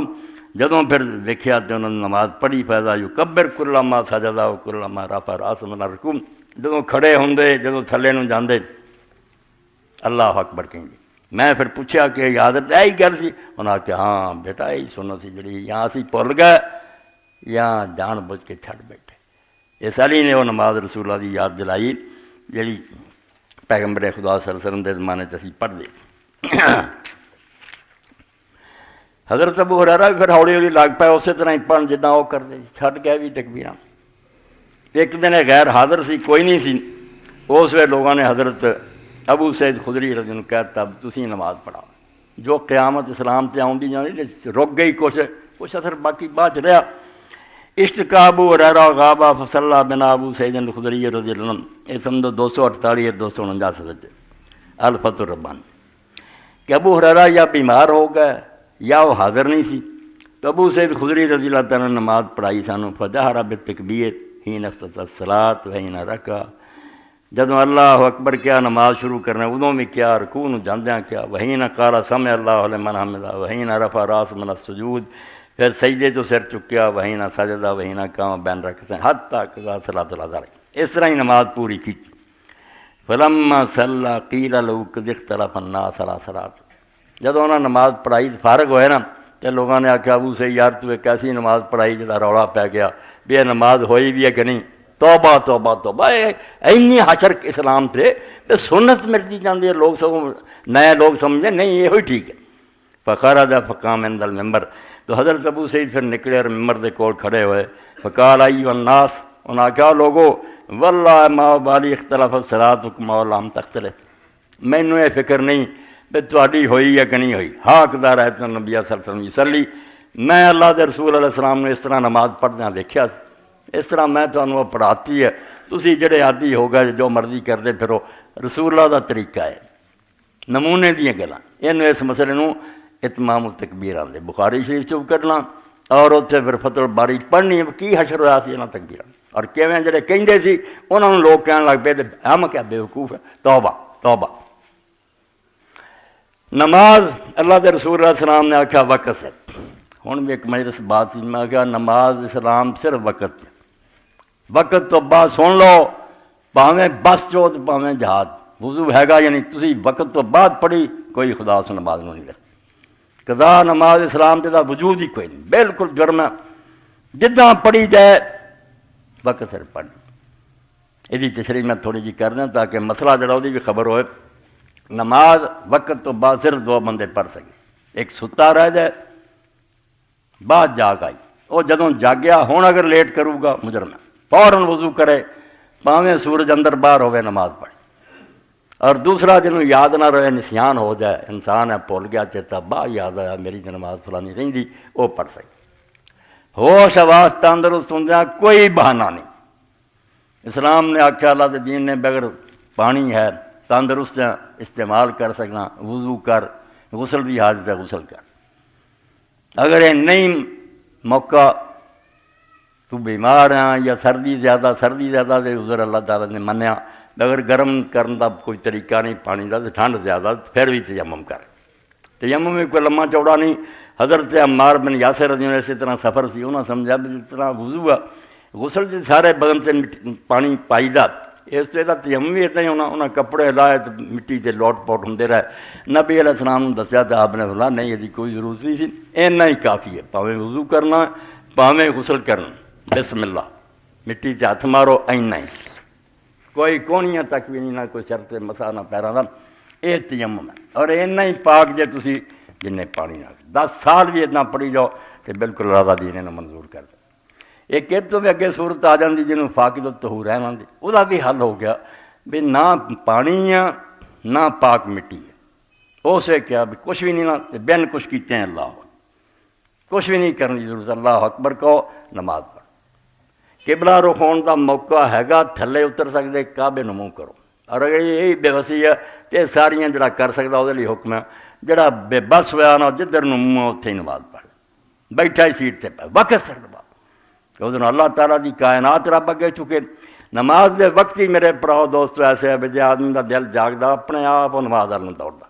جدوں پھر دیکھیا تو انہوں نے نماز پڑھی فیضا یکبر کل ما سجدا و کل ما رفع راسہ من الرکوع، جدوں کھڑے ہوندے جدوں تھلے نو جاندے اللہ اکبر کہیں۔ میں پھر پوچھا کہ یادت یہی گل سی، انہوں نے کہا ہاں بیٹا یہی سنو سی جڑی یہاں اسی بھول گئے یا جان بوجھ کے چھڑ بیٹھے۔ اس علی نے وہ نماز رسول اللہ دی یاد دلائی جڑی پیغمبر خدا صلی اللہ علیہ وسلم دے زمانے تے اسی پڑھ دے۔ حضرت ابو ہریرہ بھی پھر ہولی ہولی لگ پائے اسی طرح ہی پڑھ جداں وہ کرتے چھڈ گئے بھی تکبیراں۔ ایک دن غیر حاضر سی کوئی نہیں سی، اس ویلے لوگوں نے حضرت ابو سعید خدری رضی اللہ عنہ کہتا اب تسی نماز پڑھاؤ، جو قیامت اسلام تے آؤندی جاندی رک گئی کچھ اثر باقی بعد رہا۔ اشتکا ابو ہریرہ غابہ فصلی بنا ابو سعید الخدری رضی اللہ عنہ، یہ سمجھو 248 249 سجدے الفتح الربانی کہ ابو ہریرہ یا بیمار ہو گئے یا وہ حاضر نہیں سی، تو ابو سعید خدری رضی اللہ تعالیٰ نے نماز پڑھائی سانو فجہر بالتکبیر حین افتتح الصلاۃ وحین رکع، جدوں اللہ اکبر کیا نماز شروع کرنا ادوں بھی کیا رکوع نو جاندیاں کیا وحین قال سمع اللہ لمن حمدہ وحین رفع راسہ من السجود، پھر سجدے تو سر چکیا وحین سجدہ وحین قام بین رکعتین حتی قضا صلاۃ العصر، اس طرح ہی نماز پوری کی۔ فلما صلی قیل له قد اختلف الناس علی صلاۃ، جدوں انہاں نماز پڑھائی فارغ ہوئے نا تو لوگوں نے آخیا ابو سے یار تو ایک ایسی نماز پڑھائی جدا رولا پی گیا بھی یہ نماز ہوئی بھی ہے کہ نہیں، توبہ توبہ توبہ، اینی حشر اسلام تے سنت ملتی جاندی ہے، لوگ سب نئے لوگ سمجھے نہیں یہ ہوئی ٹھیک ہے۔ فخرج فقام عند المنبر، تو حضرت ابو سعید پھر نکلے اور ممبر دے کول کھڑے ہوئے، فقال ایھا الناس، انہاں کہا لوگو واللہ ما بالی اختلفت صلاتکم و لم تختلف، مینوں یہ فکر نہیں بھی تہاڈی ہوئی ہے کہ نہیں ہوئی، حقدار ہے تو نبی صلی اللہ علیہ وسلم یصلی، میں اللہ دے رسول علیہ السلام نے اس طرح نماز پڑھدیاں دیکھیا، اس طرح میں تمہیں پڑھاتی ہے، تسی جڑے عادی ہو گئے جو مرضی کرتے پھرو، رسول اللہ دا طریقہ ہے، نمونے دیاں گلاں، اینوں اس مسئلے نوں اتمام التکبیر آندے، بخاری شریف چ کرنا اور اتنے پھر فتح الباری پڑھنی کی حشر ہوا سی انہاں تکبیراں۔ اور کیویں جڑے کہندے سی انہاں نوں لوگ کہن لگ پے تے ہم کیا بیوقوف ہے. توبہ توبہ. نماز اللہ دے رسول علیہ السلام نے آکھا وقت سے. ہن بھی ایک مجلس بات سی میں کہا نماز اسلام صرف وقت وقت تو بعد سن لو پاویں بس چوت پاویں جہاد وضو ہے گا یعنی تسی وقت تو بعد پڑھی کوئی خدا اس نماز نہیں لگتی. قضا نماز اسلام دا وجود ہی کوئی نہیں بالکل جرم ہے جداں پڑھی جائے وقت سر پڑھ. یہ تشریح میں تھوڑی جی کر دیں تاکہ مسئلہ جڑا وہ بھی خبر ہوئے. نماز وقت تو بعد صرف دو بندے پڑھ سکے. ایک ستا رہ جائے بعد جاگ آئی وہ جدوں جاگیا ہوں اگر لیٹ کروں گا مجرم ہے فوراً وضو کرے پاویں سورج اندر باہر ہوئے نماز پڑھے. اور دوسرا جنہوں یاد نہ رہے نسیان ہو جائے انسان ہے بھول گیا چیتا باہ یاد آیا میری نماز فلانی رہی وہ پڑھ سکے. ہوش آواز تندرست ہوندیاں کوئی بہانہ نہیں. اسلام نے آخیا اللہ کے دین نے بغیر پانی ہے تندرست استعمال کر سکنا وضو کر غسل بھی حاجت ہے غسل کر. اگر یہ نہیں موقع تو بیمار ہیں یا سردی زیادہ دے عذر اللہ تعالیٰ نے منیا اگر گرم کرن دا کوئی طریقہ نہیں پانی دا ٹھنڈ زیادہ پھر بھی تیمم کر. تیمم میں کوئی لمحہ چوڑا نہیں. حضرت عمار بن یاسر رضی اللہ عنہ اسی طرح سفر سی انہوں نے سمجھا بھی جس طرح وضو ہے غسل سے سارے بدن سے پانی پائی دا اس سے تیمم بھی اتنا ہی ہونا. انہیں کپڑے لائے تو مٹی سے لوٹ پوٹ ہوندے رہے. نبی علیہ السلام نے دسیا تو آپ نے فرمایا نہیں یہ کوئی ضرورت نہیں سی اینا ہی کافی ہے پاویں وضو کرنا پاویں غسل کرنا بسم اللہ مٹی سے ہاتھ مارو اینا ہی کوئی کونیاں تک بھی نہیں نہ کوئی سر سے مسا نہ پیراں دا یہ تیمم ہے. اور اینا ہی پاک جے تسی جن پانی نہ 10 سال بھی اتنا پڑھی جاؤ تو بالکل راضا دین نے منظور کر دے. ایک تو بھی اگے صورت آ جاتی جنہوں فاقد الطہور ہے مان دی وہ بھی حل ہو گیا بھی نہ پانی ہے نہ پاک مٹی ہے. اسے کیا بھی کچھ بھی نہیں نہ بین کچھ کیتے ہیں اللہ کچھ بھی نہیں کرنے کی ضرورت. اللہ اکبر کہو نماز پڑھ. قبلہ رخ ہون دا موقع ہے گا تھلے اتر سکتے کعبے نوں منہ کرو. اور اگر یہی بے وسی ہے کہ ساریاں جڑا کر سکتا وہ حکم ہے جڑا بے بس ہوا نہ جدھر منہ اتنے ہی نماز پڑھ بیٹھا ہی سیٹ سے پہ وقت سر نماز اس دن اللہ تعالیٰ دی کائنات رب اگے چکے. نماز دے وقت ہی میرے پراؤ دوست ایسے ہے جی آدمی دا دل جاگدا اپنے آپ نماز والوں دوڑتا.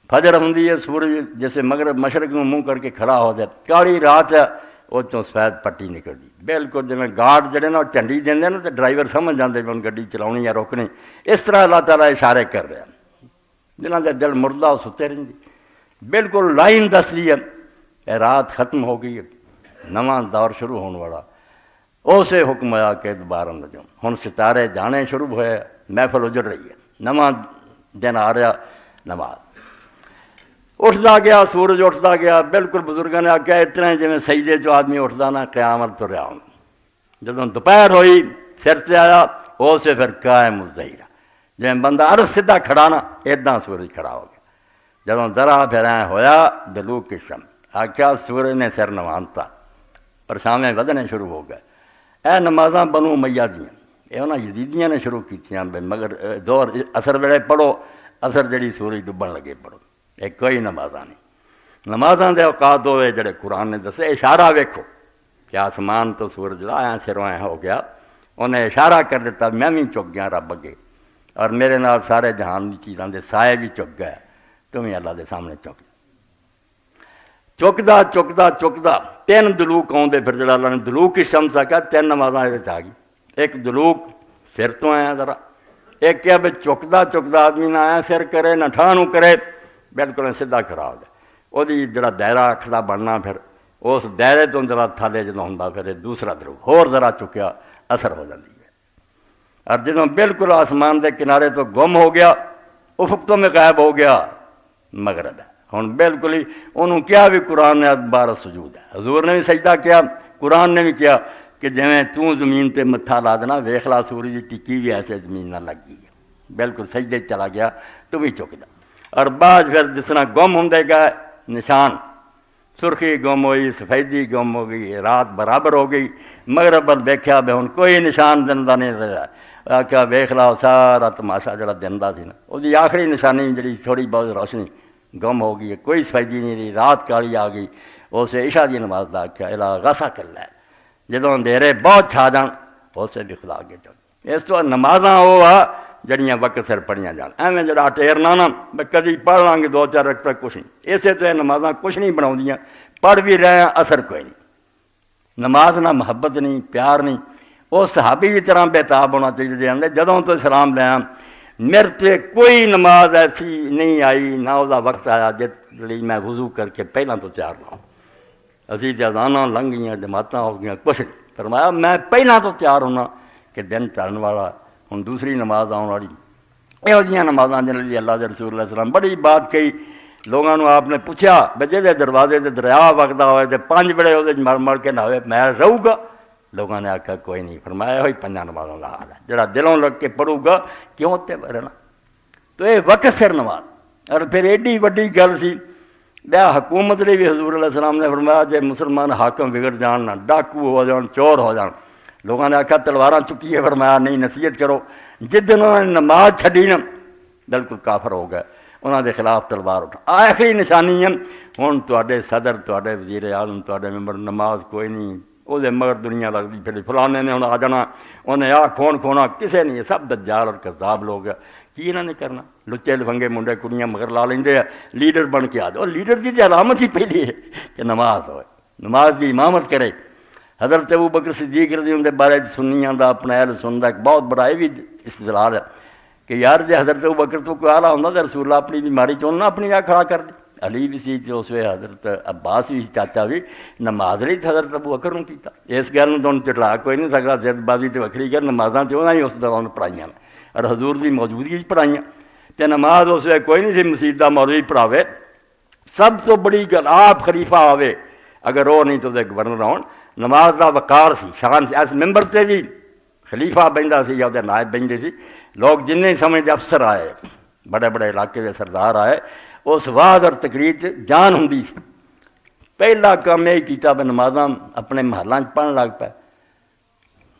فجر ہوندی ہے سورج جیسے مغرب مشرق میں منہ کر کے کھڑا ہو جائے کالی رات ہے وہ چوں سفید پٹی نکلتی بالکل جی گارڈ جڑے نا جھنڈی دیں نا تو ڈرائیور سمجھ جاتے بھی گڈی چلاؤنی یا روکنی. اس طرح اللہ تعالیٰ اشارے کر رہا جنہوں کے دل مردہ ستے رہی بالکل لائن دس دی ہے رات ختم ہو گئی نواں دور شروع ہونے والا. اسے حکم آیا کہ دوبارہ نجم ہن ستارے جانے شروع ہوئے محفل اجڑ رہی ہے نواں دن آ رہا نماز اٹھتا گیا سورج اٹھتا گیا. بالکل بزرگوں نے آخیا اتنا جی سجدے چ آدمی اٹھتا نا قیامت تو رہا ہوں. جدوں دوپہر ہوئی سر سے آیا اسے پھر قائم الظہیر جی بندہ عرض سیدھا کھڑا نا ادا سورج کھڑا ہو گیا. جدوں ذرا پھر ہویا دلوک شم آخیا سورج نے سر نوانتا پرچھاویں ودنے شروع ہو گئے. اے نمازاں بنو امیہ دیاں یہ انہاں یزیدیاں نے شروع کیتیاں مگر دور اثر ویلے پڑھو اثر جڑی سورج ڈبن لگے پڑھو یہ کوئی نمازاں نہیں. نمازاں دے اوقات ہوئے جڑے قرآن نے دسے اشارہ ویکھو کہ آسمان تو سورج آیا سروں آیا ہو گیا انہیں اشارہ کر دیتا میں بھی چک گیا رب اگے اور میرے نال سارے جہان کی چیزاں دے سائے بھی چک گئے تم ہی اللہ دے سامنے چکدا 3 دلوک آؤندے پھر جڑا اللہ نے دلوک کی شمس آکھیا 3 نمازاں یہ آ گئی. ایک دلوک سر تو آیا ذرا ایک کیا بھی چکدا آدمی نہ آیا سر کرے نہ ٹھانوں کرے بالکل سیدھا کھڑا ہو جائے وہ جڑا دائرہ کھڑا بننا پھر اس دائرے تو ذرا تھالے جدوں ہوندا پھر دوسرا دلوک ہور ذرا چکیا اثر ہو جاتی ہے. اور جدوں بالکل آسمان دے کنارے تو گم ہو گیا افق تو میں غائب ہو گیا مغرب ہے. ہوں بالکل ہی انہوں کیا بھی قرآن نے بار سجود ہے حضور نے بھی سجدہ کیا قرآن نے بھی کیا کہ جویں تو زمین تے متھا لا دینا ویکھ لا سورج کی ٹکی بھی ایسے زمین نہ لگ گئی ہے بالکل سجدے چلا گیا تو بھی چکدا. اور بعد پھر جس طرح گم ہوندے گئے نشان سرخی گم ہوئی سفیدی گم ہو گئی رات برابر ہو گئی مغرب ول ویکھیا بے ہن کوئی نشان دن دا نہیں رہا. آخیا ویکھ لا سارا تماشا جڑا دن دا سی نا وہ آخری نشانی جڑی تھوڑی بہت روشنی گم ہو گئی ہے کوئی سفیدی نہیں رہی رات کالی آ گئی. اسے عشاء دی نماز دا آخیا الا غسا کر لے جدوں اندھیرے بہت چھا جان اسے بھی خدا کے چل اس تو نمازاں وہ آ جڑیاں وقت سر پڑھیاں جان ایویں جڑا ٹیرنا نا کدی پڑھ لیں گے 2-4 رکعت کچھ نہیں اسے تو یہ نمازاں کچھ نہیں بناؤندیاں پڑھ بھی رہے ہیں اثر کوئی نہیں نماز نہ محبت نہیں پیار نہیں وہ صحابی کی طرح بےتاب ہونا چاہیے آدھے جدوں تو سلام لیا میرے تے کوئی نماز ایسی نہیں آئی نہ وہ وقت آیا جس لیے میں وضو کر کے پہلا تو تیار نہ ہوں اسی جزانہ لنگ گئی جماعتیں ہو گئی کچھ نہیں فرمایا میں پہلا تو تیار ہونا کہ دن چڑھن والا ہوں دوسری نماز آنے والی یہو جہاں نمازاں جن لیے اللہ کے رسول علیہ السلام بڑی بات کہی لوگوں نے آپ نے پوچھا بجے دے دروازے سے دریا وگدا ہوئے تو 5 بڑے وہ مر مر کے نہ ہوئے میں رہوں گا لوگوں نے آخیا کوئی نہیں فرمایا ہوئی 5 نمازوں کا حال ہے جڑا دلوں لگ کے پڑھوں گا کیوں تے رہنا تو یہ وقت سر نماز اور پھر ایڈی وڈی گل سی بیا حکومت نے بھی حضور علیہ السلام نے فرمایا جے مسلمان حاکم بگڑ جان نہ ڈاکو ہو جان چور ہو جان لوگوں نے آخیا تلواراں چکیے فرمایا نہیں نصیحت کرو جس دن انہوں نے نماز چھڈی نا بالکل کافر ہو گئے انہوں دے خلاف تلوار اٹھا آخری نشانی ہے ہوں تے صدر تے وزیر اعظم تے ممبر نماز کوئی نہیں وہ مگر دنیا لگتی پھر فلانے نے انہیں آ جانا انہیں آ کھون کھونا کسے نہیں سب دجال اور کذاب لوگ ہے کی انہوں نے کرنا لچے لفنگے منڈے کڑیاں مگر لا لیں لیڈر بن کے آ جاؤ لیڈر کی تو علامت ہی پہلی ہے کہ نماز ہوئے نماز کی امامت کرے حضرت ابو بکر صدیق رضی اللہ عنہ بارے سنیاں دا اپنا اہل سنتا ایک بہت بڑا یہ بھی استدلال ہے کہ یار جی حضرت ابو بکر تو کوئی آلہ ہوتا تو رسول اللہ اپنی بیماری چون نہ اپنی جگہ کھڑا کر دی علی بھی سی اس وے حضرت عباس بھی چاچا بھی نماز نہیں حضرت ابو بکر نے کیتا اس گل تو چٹلا کوئی نہیں سکتا زد بازی تو وکری کر نمازاں تو انہیں ہی اس دوران پڑھائیاں اور حضور کی موجودگی پڑھائیاں تو نماز اس وقت کوئی نہیں سی مسجد کا مولوی پڑھاوے سب تو بڑی گل آپ خلیفہ آوے اگر وہ نہیں تو گورنر آن نماز کا وقار سی شان سی اس ممبر سے بھی خلیفہ بہندا سی یا نائب بہندے سی لوگ جن سمجھ افسر آئے بڑے بڑے علاقے کے سردار آئے اس واز اور تقریر جان ہوں سی پہلا کام یہ کیتا بھی نمازاں اپنے محلوں پڑھن لگ پائے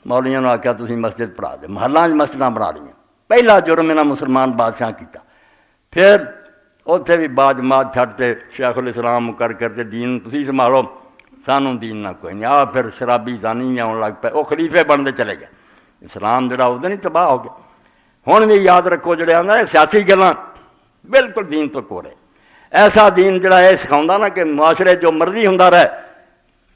مولیاں نے آخیا تسی مسجد پڑھا دے محلوں مسجد بنا لی پہلا جرم انہاں مسلمان بادشاہ کیتا پھر اتنے بھی با جماعت چھڈتے شیخ الاسلام کر کے دین تسی سنبھالو سانوں دین نہ کوئی نہیں آ پھر شرابی زانی بھی آن لگ پے وہ خلیفے بنتے چلے گئے اسلام جڑا اس دن ہی تباہ ہو گیا ہوں بھی یاد رکھو جڑے آدھا سیاسی گلاں بالکل دین تو کورے ایسا دین جڑا یہ سکھاؤں نا کہ معاشرے جو مرضی ہوں رہے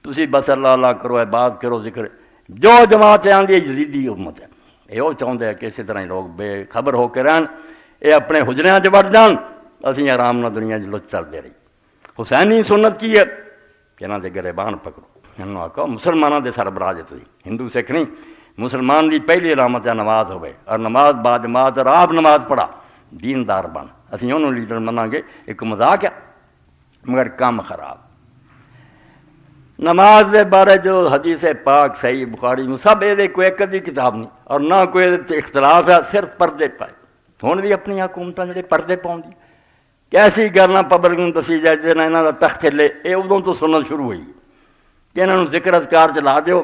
تسی بس اللہ اللہ کرو عبادت کرو ذکر جو جماعت آدھی یزیدی امت ہے یہ وہ چاہتے ہیں کہ اسی طرح لوگ بے خبر ہو کے رہن یہ اپنے حجریاں چ وڑ جان اسی آرام نہ دنیا لچ چلتے رہی حسینی سنت کی ہے کہ انہوں کے گریبان پکڑو انہوں آخو مسلمانوں کے سربراہ جی ہندو سکھ نہیں مسلمان کی پہلی علامت ہے نماز ہوئے اور نماز با جماعت اور آپ نماز پڑھا دیندار بن اسی انہوں لیڈر مناں گے ایک مذاق ہے مگر کام خراب نماز دے بارے جو حدیث پاک صحیح بخاری میں سب یہ کوئی ایک ادھی کتاب نہیں اور نہ کوئی اختلاف ہے صرف پردے پائے ہوں بھی اپنی حکومتیں جڑے پردے پاؤں کیسی گل نہ پبلک میں دسی جائے جنا یہاں کا تخت ہلے یہ ادوں تو سنت شروع ہوئی کہ انہوں ذکر اذکار چلا دیو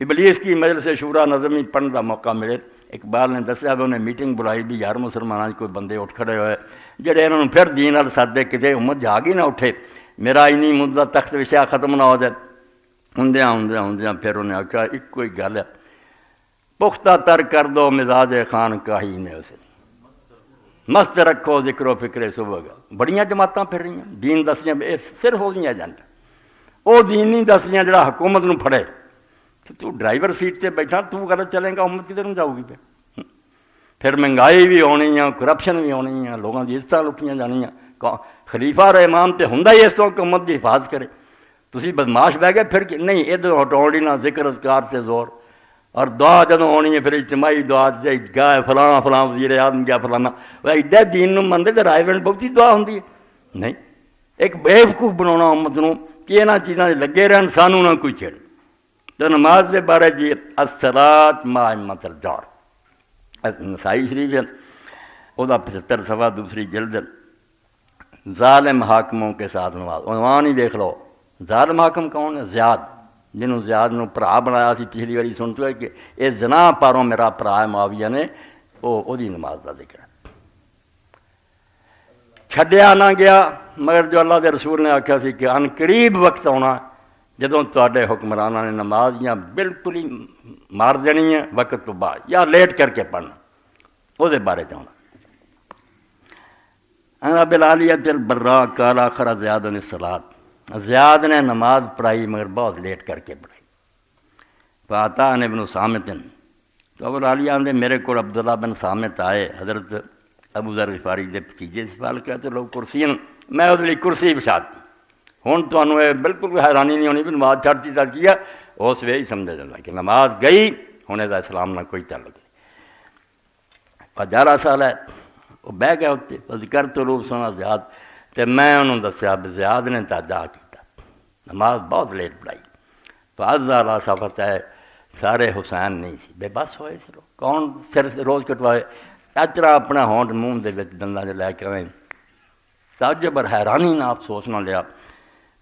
ابلیس کی مجلس شورا نظمی پڑھنے کا موقع ملے اقبال نے دسیا بھی انہیں میٹنگ بلائی بھی یار مسلمانوں کوئی بندے اٹھ کھڑے ہوئے جڑے انہوں نے پھر دین وال سدے کتے امت جاگ ہی نہ اٹھے میرا اینی مدعا تخت وشیا ختم نہ ہو جائے ہوں پھر انہیں آخیا ایک کوئی گل ہے پختہ تر کر دو مزاج خان کاہی نے اسے مست رکھو ذکر و فکر صبح کا بڑیاں جماعتاں پھر رہی ہیں دین دسیاں صرف ہو گئی ایجنٹ وہ دین نہیں دسیاں جڑا حکومت نو پھڑے تو ڈرائیور سیٹ سے بیٹھا تو غلط چلے گا امت کدھر جاؤ گی پھر مہنگائی بھی ہونی ہے کرپشن بھی ہونی ہے لوگوں کی عزت لٹیاں جانیاں خلیفہ اور امام تے ہوندا ہی اس طرح کہ امت کی حفاظت کرے تسی بدماش بہ گئے پھر نہیں ادھر ہٹاؤ نہ ذکر اذکار سے زور اور دعا جدوں ہونی ہے پھر اجتماعی دعا گائے فلاں فلاں وزیر اعظم گیا فلانا ایڈا دین نو منتے تو رائے بن بہتی دعا ہوندی ہے نہیں ایک بیوقوف بنانا امت نو کہ انہاں چیزاں لگے رہن سانوں نہ کوئی چھڑ تو نماز کے بارے جی الصلاۃ مع ائمۃ الجور نسائی شریف ہے وہ 75 صفحہ دوسری جلد ظالم حاکموں کے ساتھ نماز عنوان ہی دیکھ لو ظالم حاکم کون ہے زیاد جنہوں زیاد نو پرا بنایا سی پچھلی باری سنتے ہوئے کہ یہ جناح پاروں میرا پرا ہے معاویہ نے وہ نماز کا ذکر ہے چھڈیا نہ گیا مگر جو اللہ کے رسول نے آخیا سی کہ ان قریب وقت آنا جدوں تے حکمرانوں نے نماز یا بالکل ہی مار دینی ہے وقت تو بعد یا لیٹ کر کے پڑھنا وہ بارے چاہنا انا بلالیت البراء قال آخر زیاد نے الصلاۃ زیاد نے نماز پڑھائی مگر بہت لیٹ کر کے پڑھائی فاتا نے ابن صامت تو ابو عالیہ نے میرے کو عبداللہ بن صامت آئے حضرت ابو ذر غفاری دے بھتیجے سوال کیا تو لوگ کرسی میں وہ کرسی بچھاتی ہوں تو یہ بالکل حیرانی نہیں ہونی بھی نماز چھڑتی تک کیا اس وے ہی سمجھا جاتا کہ نماز گئی ہوں یہ اسلام نہ کوئی تعلق نہیں 11 سال ہے وہ بہ گیا اتنے ذکر تو روپ سونا زیاد تو میں انہوں دسیا بھی زیاد نے تاجا کیا نماز بہت لیٹ پڑھائی فاض اللہ صفت ہے سارے حسین نہیں سی بے بس ہوئے سر کون سر روز کٹوائے اچرا اپنا ہونٹ منہ دے دنداں لے کے آئے تعجب اور حیرانی نہ افسوس نہ لیا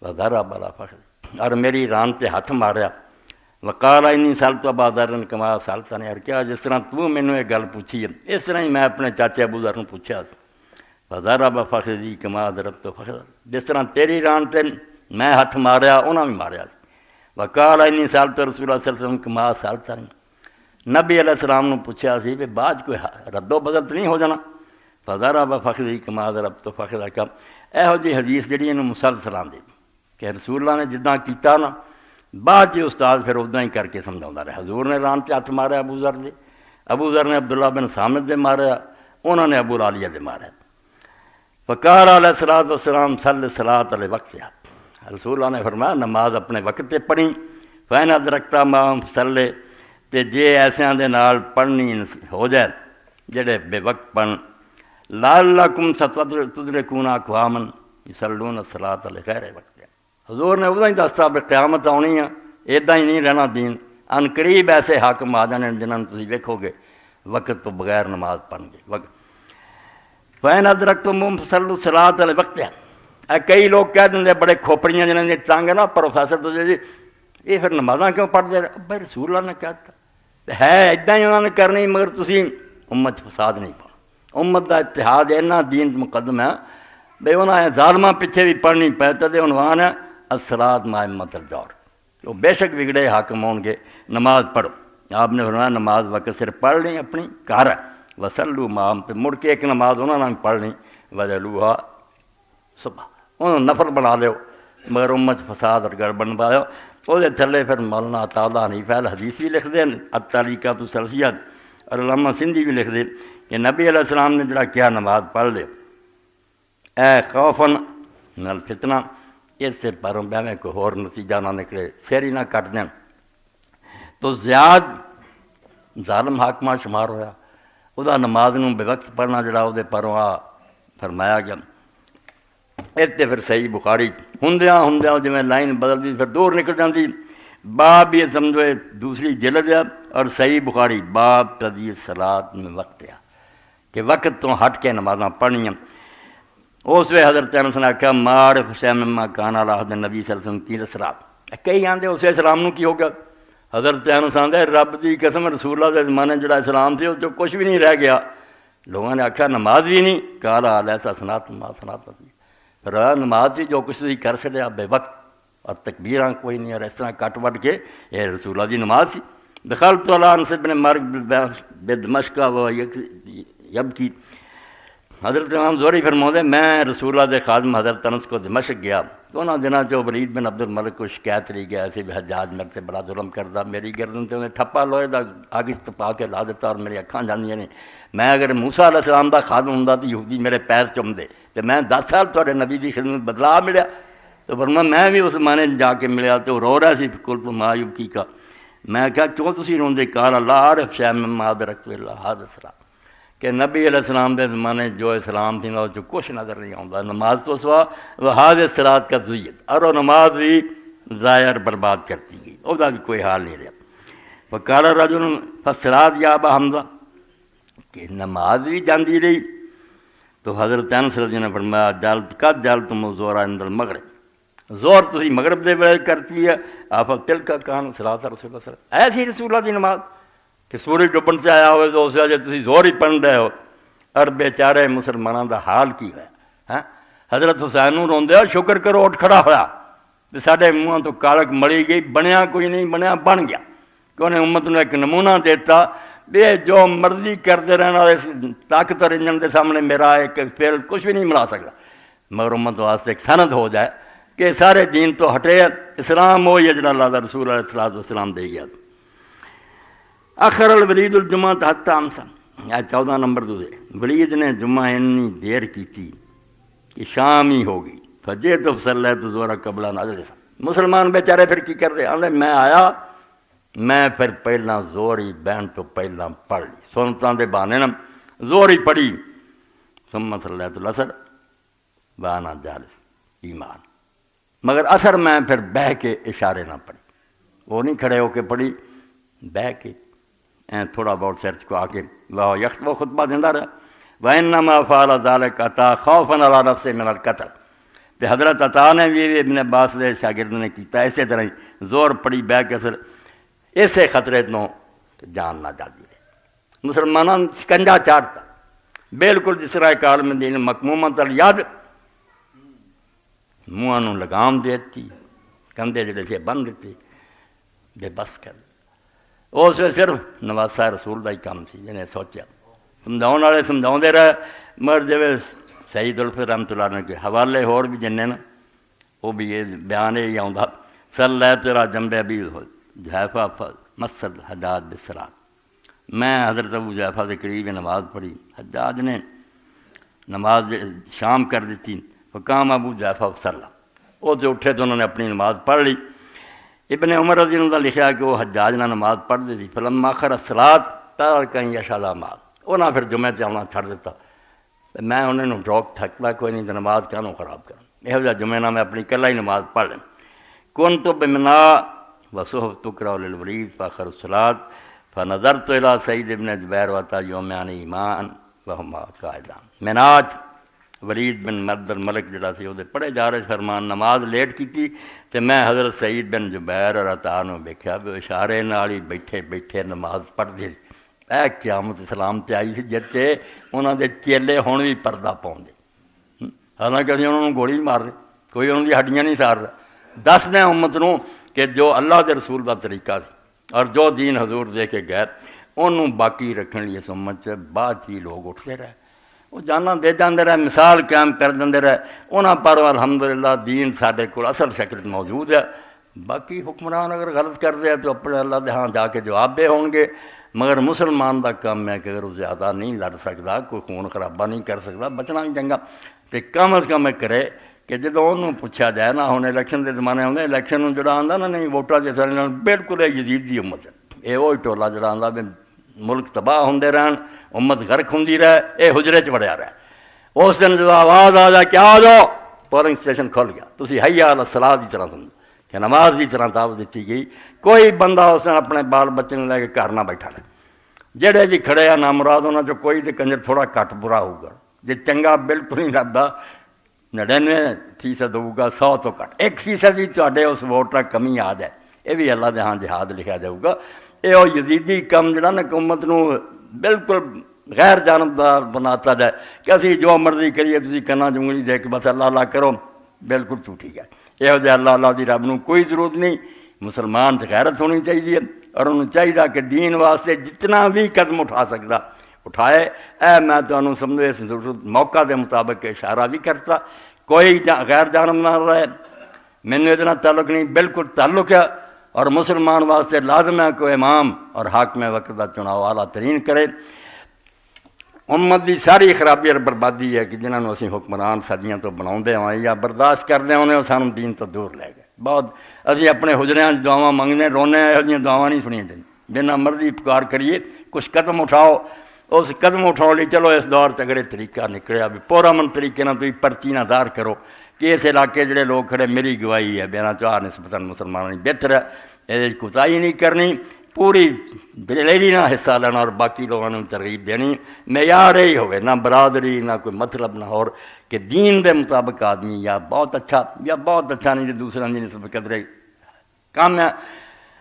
وزارہ بلا فخر اور میری ران پہ ہاتھ ماریا وقال انی سالت ابا ذر کما سالتا نے اور کیا جس طرح تو مینوں یہ گل پوچھی ہے اس طرح ہی میں اپنے چاچے ابو ذر نے پوچھا وزارہ بفخر جی کما ضرب تو فخر جس طرح تیری ران پہ میں ہاتھ ماریا انہاں بھی ماریا وقال انی سالت رسول اللہ صلی اللہ علیہ وسلم کما سالتا نہیں نبی علیہ السلام نے پوچھا سی بھی بعد کوئی رد و بدل تو نہیں ہو جانا وزارہ بفخر جی کما ضرب تو فخر کا یہو جی حدیث جہی انہوں مسلسلام دی کہ رسول اللہ نے جداں کیتا نا بعد جی استاد پھر ادا ہی کر کے سمجھا رہا حضور نے ران پہ ہاتھ ماریا ابو ذر نے عبداللہ بن صامت دے ماریا انہوں نے ابو عالیہ دے ماریا فقال علیہ الصلوۃ والسلام صلی الصلاۃ علیہ وقت رسول اللہ نے فرمایا نماز اپنے وقت پہ پڑھی فین ادرکتا ماں صلی تے جے ایسے دے نال پڑھنی ہو جائے جڑے بے وقت پڑھ لعلکم ستدرکون اقواما یصلون الصلاۃ علی غیر وقت حضور نے ادھا ہی دستا بھی قیامت آنی ہے ادا ہی نہیں رہنا دین ان قریب ایسے حاکم آ جانے جنہوں نے تسی ویکھو گے وقت تو بغیر نماز پڑھ گے وقت فین ادرکتم فصلوا الصلاۃ علی وقت کئی لوگ کہہ دیں بڑے کھوپڑیاں جنہوں نے ٹانگ ہے نا پروفیسر تو جی یہ پھر نمازاں کیوں پڑھتے بھائی رسول اللہ نے کہتا ہے ادا ہی انہوں نے کرنی مگر تسی امت فساد نہیں پاؤ امت کا اتحاد اینا دین مقدم ہے بھائی انہوں نے ظالمہ پیچھے بھی پڑھنی پہ تو عنوان ہے الصلاۃ مع امت الجور وہ بے شک بگڑے حاکم ہوں گے نماز پڑھو آپ نے فرمایا نماز وقت صرف پڑھ لیں اپنی گھر ہے وصلوا معہم پہ مڑ کے ایک نماز انہوں نے پڑھ لیں وجعلوہا صبح انہوں نے نفل بنا لیو مگر امت فساد اور گڑبڑ پاؤ وہ تھلے پھر مولانا عطاءاللہ حنیفہ الحدیث بھی لکھ دیں الطریقۃ السلفیۃ اور علامہ سندھی بھی لکھ دیں کہ نبی علیہ السلام نے جڑا کیا نماز پڑھ لے اے خوفن نل فتنہ اس سے پروں بہ میں کوئی اور نتیجہ نہ نکلے پھر ہی نہ کٹ دیں تو زیاد ظالم حاکمہ شمار ہویا وہ نماز نوں بے وقت پڑھنا جڑا وہ پروں آ فرمایا گیا اتنے پھر صحیح بخاری ہندیاں جی لائن بدلتی پھر دور نکل جاتی باب یہ سمجھو دوسری جلد ہے اور صحیح بخاری باب تدی صلاۃ میں وقت ہے کہ وقت تو ہٹ کے نمازاں پڑھنیاں اس وے حضرت انس نے آخیا معرف حسین مما کان علی عہد نبی صلی اللہ علیہ وسلم کی اسلام کئی آندے اس اسلام نو کی ہو گیا حضرت انس آندے رب دی قسم رسول اللہ دے زمانے جڑا اسلام سی اس جو کچھ بھی نہیں رہ گیا لوگوں نے آخیا نماز بھی نہیں کال علیہ صنعت ما صنعت پھر نماز بھی جو کچھ تھی کر چڑیا بے وقت اور تکبیراں کوئی نہیں اور اس طرح کٹ وٹ کے یہ رسول اللہ دی نماز سی دخلت علی انس بن مالک بدمشق و یبکی حضرت امام زہری فرماتے میں رسول اللہ دے خادم حضرت انس کو دمشق گیا تو انہوں دنوں جو ولید بن عبد الملک کو شکایت لی گیا ایسے بھی حجاج میرے سے بڑا ظلم کرتا میری گردن سے انہیں ٹھپا لوہے دا آگ تپا کے لا دیتا اور میری اکھاں جانیاں نے میں اگر موسیٰ علیہ السلام دا خادم ہوں تو یہودی میرے پیر چم دے تو میں 10 سال تھوڑے نبی دی خدمت بدلا ملیا تو فرمایا میں بھی اس مانے جا کے ملیا تو رو رہا سی قلت ما یبکی کا میں کہا کیوں تسی روندے قال لا عارف شیئا مما ادرکت الا ھذا الصلاۃ کہ نبی علیہ السلام دے زمانے جو اسلام تھی وہ کچھ نظر نہیں آتا نماز تو سوا وہ حاضر الصلاۃ کا زیت اور وہ نماز بھی ضائع اور برباد کرتی گئی وہ بھی کوئی حال نہیں رہا فقال رجل فالصلاۃ یا ابا حمزہ کہ نماز بھی جاندی رہی تو حضرت انس رضی اللہ عنہ نے فرمایا قد جعلتم الظہر عند المغرب زہر تسی مغرب دے ویلے کرتی ہے آپ تلک کان صلاۃ رسول اللہ صلی اللہ علیہ وسلم ایسی رسول اللہ دی نماز کہ سورج ڈبن سے آیا ہوئے تو اس وجہ تسی زور ہی پڑھ رہے ہو اور بیچارے مسلمانوں دا حال کی ہے حضرت حسین نوں روندے ہو شکر کرو اٹھ کھڑا ہوا ساڈے منہاں تو کالک مڑی گئی بنیا کوئی نہیں بنیا بن گیا کہ انہیں امت نے ایک نمونہ دیتا بھی جو مرضی کرتے رہنے والے طاقتور انجن کے سامنے میرا ایک فعل کچھ بھی نہیں ملا سکتا، مگر امت واسطے ایک سند ہو جائے کہ سارے دین تو ہٹے، اسلام وہی ہے جڑا اللہ دا رسول علیہ الصلوۃ والسلام دے گیا۔ اخر الولید الجمعہ حتی امسا، یہ 14 نمبر دوسرے، ولید نے جمعہ اتنی دیر کی تھی کہ شام ہی ہو گئی، فجے تو صلی تو زورا قبلہ نازل۔ مسلمان بیچارے پھر کی کر رہے ہیں، میں آیا میں پھر پہلا زور ہی بہن تو پہلا پڑھ لی، سنتاں دے بہانے نا زور ہی پڑھی، ثم صلیت العصر وانا جالس ایمان، مگر اثر میں پھر بہ کے اشارے نہ پڑھی، وہ نہیں کھڑے ہو کے پڑھی، بہ کے تھوڑا بہت سرچ کو آ کے اللہ یخت وہ خطبہ دیندہ رہا۔ وَإِنَّمَا فَعَلَ ذَلِكَ عَطَاء خَوْفًا عَلَىٰ نَفْسِهِ مِنَ الْقَتْلِ، تو حضرت عطا نے بھی ابن عباس کے شاگرد نے کیتا اسی طرح ہی زور پڑی بہ کے پھر اسے خطرے تو جان نہ جاتی رہے۔ مسلمانوں نے شکنجا چاٹتا بالکل جس طرح ایک عالم دین مکمومت الیاد، منہ لگام دیتی، کندھے جڑے سے بند دیتے، بے بس کر اس صرف نواسا رسول کا ہی کام سی، جنہیں سوچا سمجھاؤ والے سمجھاؤں رہے، مگر جب سعید الفر رحمۃ اللہ علیہ کے حوالے اور بھی جنے نا وہ بھی یہ بیان ہی آتا، صلی تیرا جنبے ابی حذیفہ مسد حجاج بسرات، میں حضرت ابو حذیفہ کے قریب نماز پڑھی، حجاج نے نماز شام کر دیتی، فقام ابو حذیفہ صلی، وہ جو اٹھے تو انہوں نے اپنی نماز پڑھ لی۔ ابن عمر رضی اللہ عنہ لکھا کہ وہ حجاج نہ نماز پڑھ دی تھی، فلما آخر الصلاۃ ترک یشهد مال، انہاں پھر جمعے تے آنا چھڑ دیتا، میں انہوں نے روک تھکتا کوئی نہیں تو نماز کیوں خراب کروں، یہ جا جمعے نہ میں اپنی کلا ہی نماز پڑھ لیں۔ کنت بمنا وصحف تقرأ للولید فاخر الصلاۃ فنظرت الى سعید ابن جبیر وتا یومیان ایمان وہما قائدان، مناج ولید بن مرد الملک جڑا سی وہ پڑھے جا رہے فرمان، نماز لیٹ کی تھی تو میں حضرت سعید بن جبیر اور عطا نو ویکھیا بھی اشارے نال ہی بیٹھے بیٹھے نماز پڑھ دی، اے قیامت اسلام تے آئی سی جتے انہاں دے چیلے ہن بھی پردہ پاؤندے، حالانکہ اسی انہاں نوں گولی مار رہے، کوئی انہاں دی ہڈیاں نہیں سار رہا، دس دیں امت نوں کہ جو اللہ دے رسول دا طریقہ سی اور جو دین حضور دے کے گئے انہوں باقی رکھنے لیے اس امت سے بعد ہی لوگ اٹھتے رہے، وہ جانا دے جاندے رہے، مثال قائم کر دے رہے، انہاں پر الحمدللہ دین ساڈے کول اصل شکل موجود ہے۔ باقی حکمران اگر غلط کر دے تو اپنے اللہ دے ہاں جا کے جواب دے ہون گے، مگر مسلمان دا کام ہے کہ اگر وہ زیادہ نہیں لڑ سکتا، کوئی خون خرابہ نہیں کر سکتا، بچنا ہی چنگا، تو کم از کم کرے کہ جدو انہوں پوچھا جائے نا، ہن الیکشن دے زمانے آتے الیکشن جڑا آتا نا نہیں ووٹاں جس طرح بالکل یزید دی امت ہے، یہ وہی ٹولا جڑا آتا بھی ملک تباہ ہوندے رہن، امت غرق ہوندی رہے، یہ حجرے چ وڑیا رہے، اس دن جب آواز آ جائے کہ آ جاؤ پولنگ اسٹیشن کھل گیا، تسی حی علی الصلاۃ کی طرح سمجھو کہ نماز کی طرح دعوت دیتی گئی، کوئی بندہ اس نے اپنے بال بچے نے لے کے گھر نہ بیٹھا رہے، جڑے بھی کھڑے ہیں نامراد انہوں چ کوئی تو کنجر تھوڑا گھٹ برا ہوگا، جی چنگا بالکل نہیں رکھتا 99% ہوگا، 100 تو گھٹ، 1% بھی تے اس ووٹ کا کمی آ جائے، یہ بھی اللہ دے ہاں جہاد لکھا جاؤ گا۔ یہ وہ یزیدی کم جڑا نا کہ امت نو بالکل غیر جانبدار بناتا جائے کہ اسی جو مرضی کریے تسی کنا جنگلی دے کے بس اللہ اللہ کرو، بالکل جھوٹی ہے، یہ جہ اللہ اللہ دی رب نو کوئی ضرورت نہیں، مسلمان سے غیرت ہونی چاہیے اور انہوں چاہیے کہ دین واسطے جتنا بھی قدم اٹھا سکتا اٹھائے۔ اے میں تمہیں سمجھو اس موقع دے مطابق اشارہ بھی کرتا، کوئی غیر جانب نہ رہے، مینوں اتنا تعلق نہیں، بالکل تعلق ہے، اور مسلمان واسطے لازم ہے کہ امام اور حاکم وقت کا چناؤ اعلیٰ ترین کرے۔ امت دی ساری خرابی اور بربادی ہے کہ جنہوں نے اسی حکمران صدیاں تو بناؤندے ہوئے یا برداشت کردے ہونے سانوں دین تو دور لے گئے، بہت اسی اپنے حجریاں دعاواں منگنے رونے یہ دعاواں نہیں سنیاں دیں، جنہ مرضی پکار کریے کچھ قدم اٹھاؤ، اس قدم اٹھاؤ لی چلو اس دور تگڑے طریقہ نکلیا بھی پورا من طریقے نہ تھی پرچی نہ دار کرو کہ اس علاقے جڑے لوگ کھڑے میری گواہی ہے بینا چاہ نسبتاً مسلمانوں نے بہتر ہے، یہ کوتاہی نہیں کرنی، پوری دلیری نہ حصہ لینا اور باقی لوگوں نے ترغیب دینی، معیار ہی ہوئے نہ برادری نہ کوئی مطلب نہ اور کہ دین دے مطابق آدمی یا بہت اچھا نہیں جو دوسرا نہیں نسبت قدرے کام ہے۔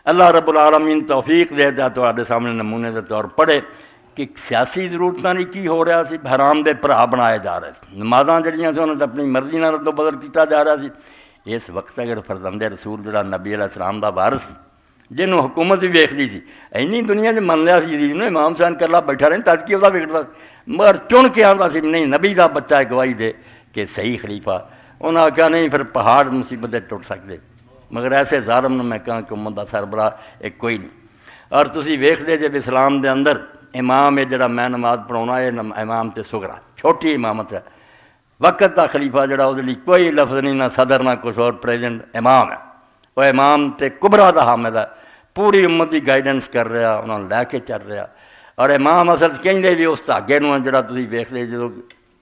اللہ رب العالمین توفیق دے دا تو آدھے سامنے نمونے دے طور پڑھے کہ سیاسی ضرورت نہیں کی ہو رہا سی، حرام دے بھرا بنائے جا رہے تھے، نمازاں جڑیاں سے انہوں نے اپنی مرضی نہ رد و بدل کیتا جا رہا سی۔ اس وقت اگر فرزند رسول جڑا نبی علیہ السلام دا وارث جنہوں حکومت بھی ویکھدی سی، اینی دنیا نے من لیا سی یزید نے امام حسین کلا بیٹھا رہے تد کی وہ ویکھدا، مگر چن کے آتا سی نہیں نبی دا بچہ ہے گواہی دے کہ صحیح خلیفہ، انہاں آخیا نہیں پھر پہاڑ مصیبت ٹوٹ سکتے، مگر ایسے ظالم نے میں کہاں کہ امت دا سربراہ ایک کوئی نہیں۔ اور تسی ویکھدے جے اسلام دے اندر امام ہے جڑا میں نماز پڑھاؤنا ہے امام تے سغرا چھوٹی امامت ہے، وقت دا خلیفہ جڑا وہ لیے کوئی لفظ نہیں، نہ صدر نہ کچھ اور، پریزیڈنٹ امام ہے، وہ امام تے کبرا دا حامد ہے، پوری امت کی گائیڈنس کر رہا، انہوں نے لے کے چل رہا۔ اور امام اصل کہیں بھی اس دھاگے نو جڑا تسی ویکھ لے جدوں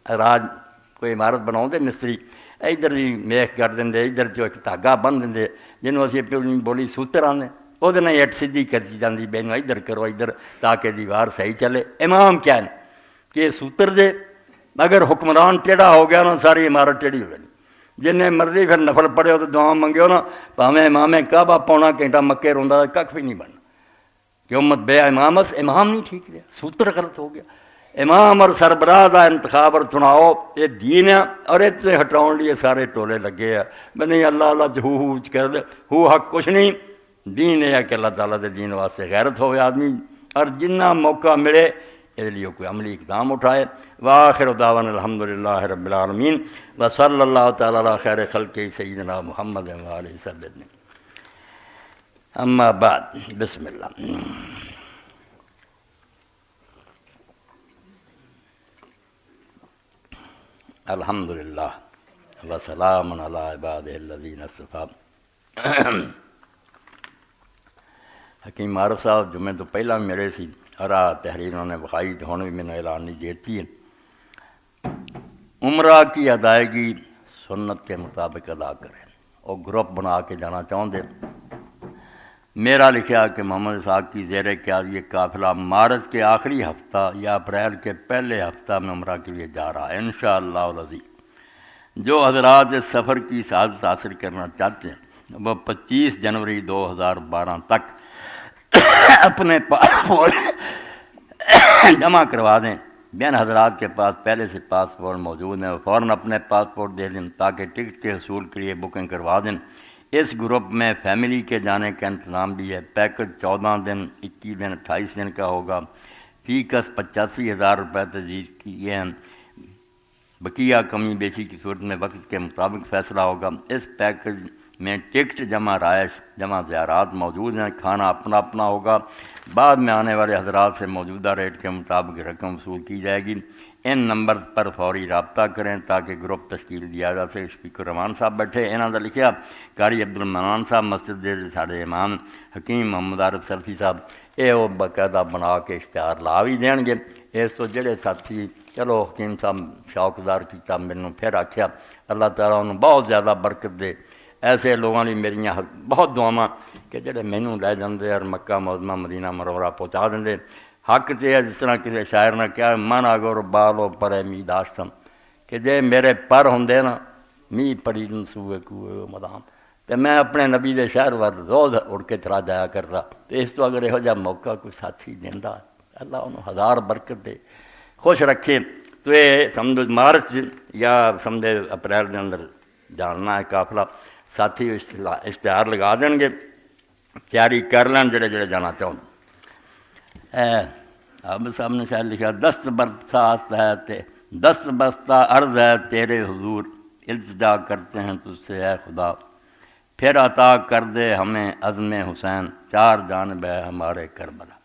راج کوئی عمارت بناؤ مستری ادھر بھی میخ کر دیں، ادھر جو ایک دھاگا بن دیں جنہوں اسی اپنی بولی سوتر آنے وہ اٹ سیدھی کرتی جاتی بینو ادھر کرو ادھر تاکہ دیوار صحیح چلے۔ امام کیا ہے کہ سوتر دے اگر حکمران ٹیڑھا ہو گیا نا ساری عمارت ٹیڑھی ہو گئی، جن مرضی پھر نفل پڑھے ہو تو دعا منگے ہو نا پاویں امام کعبہ پونا گھنٹہ مکے روندا کھ بھی نہیں بننا کہ امت بے امامت امام نہیں ٹھیک رہا، سوتر غلط ہو گیا۔ امام اور سربراہ کا انتخاب اور چناؤ یہ دین ہے، اور اس سے ہٹاؤ لیے سارے ٹولے لگے ہیں میں نہیں اللہ اللہ ہو کر دے ہو حق کچھ نہیں، دین یہ ہے کہ اللہ تعالیٰ کے دین واسطے غیرت ہوئے آدمی، اور جنہ موقع ملے اس لیے کوئی عملی اقدام اٹھائے۔ وآخر دعوانا الحمدللہ رب العالمین وصلی اللہ تعالیٰ علی خیر خلق سیدنا محمد وآلہ وسلم۔ اما بعد بسم اللہ۔ الحمدللہ وسلام علی عبادہ الذین اصطفیٰ۔ حکیم عارف صاحب جمعے تو پہلا بھی میرے سی اور تحریر انہوں نے بخائی تو ہوں بھی میں نے اعلان نہیں دیتی ہے۔ عمرہ کی ادائیگی سنت کے مطابق ادا کریں، اور گروپ بنا کے جانا چاہتے۔ میرا لکھا کہ محمد اسحاق کی زیر قیادت قافلہ مارچ کے آخری ہفتہ یا اپریل کے پہلے ہفتہ میں عمرہ کے لیے جا رہا ہے انشاءاللہ العزیز۔ جو حضرات اس سفر کی سعادت حاصل کرنا چاہتے ہیں وہ 25 جنوری 2012 تک اپنے پاسپورٹ جمع کروا دیں۔ بین حضرات کے پاس پہلے سے پاسپورٹ موجود ہیں وہ فوراً اپنے پاسپورٹ دے دیں تاکہ ٹکٹ کے حصول کے لیے بکنگ کروا دیں۔ اس گروپ میں فیملی کے جانے کا انتظام بھی ہے۔ پیکج 14 دن 21 دن 28 دن کا ہوگا۔ فی کس 85,000 روپے تجویز کیے ہیں، بقیہ کمی بیشی کی صورت میں وقت کے مطابق فیصلہ ہوگا۔ اس پیکج میں ٹکٹ جمع رہائش جمع زیارات موجود ہیں، کھانا اپنا اپنا ہوگا۔ بعد میں آنے والے حضرات سے موجودہ ریٹ کے مطابق رقم وصول کی جائے گی۔ ان نمبر پر فوری رابطہ کریں تاکہ گروپ تشکیل دیا جا سکے۔ اسپیکر رحمان صاحب بیٹھے انہوں نے لکھا قاری عبد المنان صاحب مسجد دے ساڈے امام حکیم محمد عارف سلفی صاحب یہ وہ باقاعدہ بنا کے اشتہار لا بھی دین گے۔ اس تو جڑے ساتھی چلو حکیم صاحب شوقدار کیتا مینوں پھر آخیا اللہ تعالیٰ انہوں بہت زیادہ برکت دے۔ ایسے لوگوں نے میری بہت دعاواں کہ جڑے مینوں لے جاندے اور مکہ معظمہ مدینہ منورہ پہنچا دیں۔ حق تے ہے جس طرح کسی شاعر نے کیا من اگر بالو پرے می داشتم کہ جے میرے پر ہوندے نا می پڑی سوئے کوئے مدام تو میں اپنے نبی دے شہر ور روز اڑ کے چلا جایا کر رہا۔ تو اس تو اگر یہو جہا موقع کوئی ساتھی دینا اللہ انہوں ہزار برکت دے خوش رکھے۔ تو یہ سمجھو مارچ یا سمجھے اپریل کے اندر جاننا ہے قافلہ، ساتھی اشتہار لگا دیں گے، تیاری کر لین جڑے جڑے جانا چاہوں۔ اب صاحب نے شاید لکھا دست برسات ہے دست بستہ عرض ہے تیرے حضور، التجا کرتے ہیں تجھ سے اے خدا، پھر عطا کر دے ہمیں عزم حسین، چار جانب ہے ہمارے کربلا۔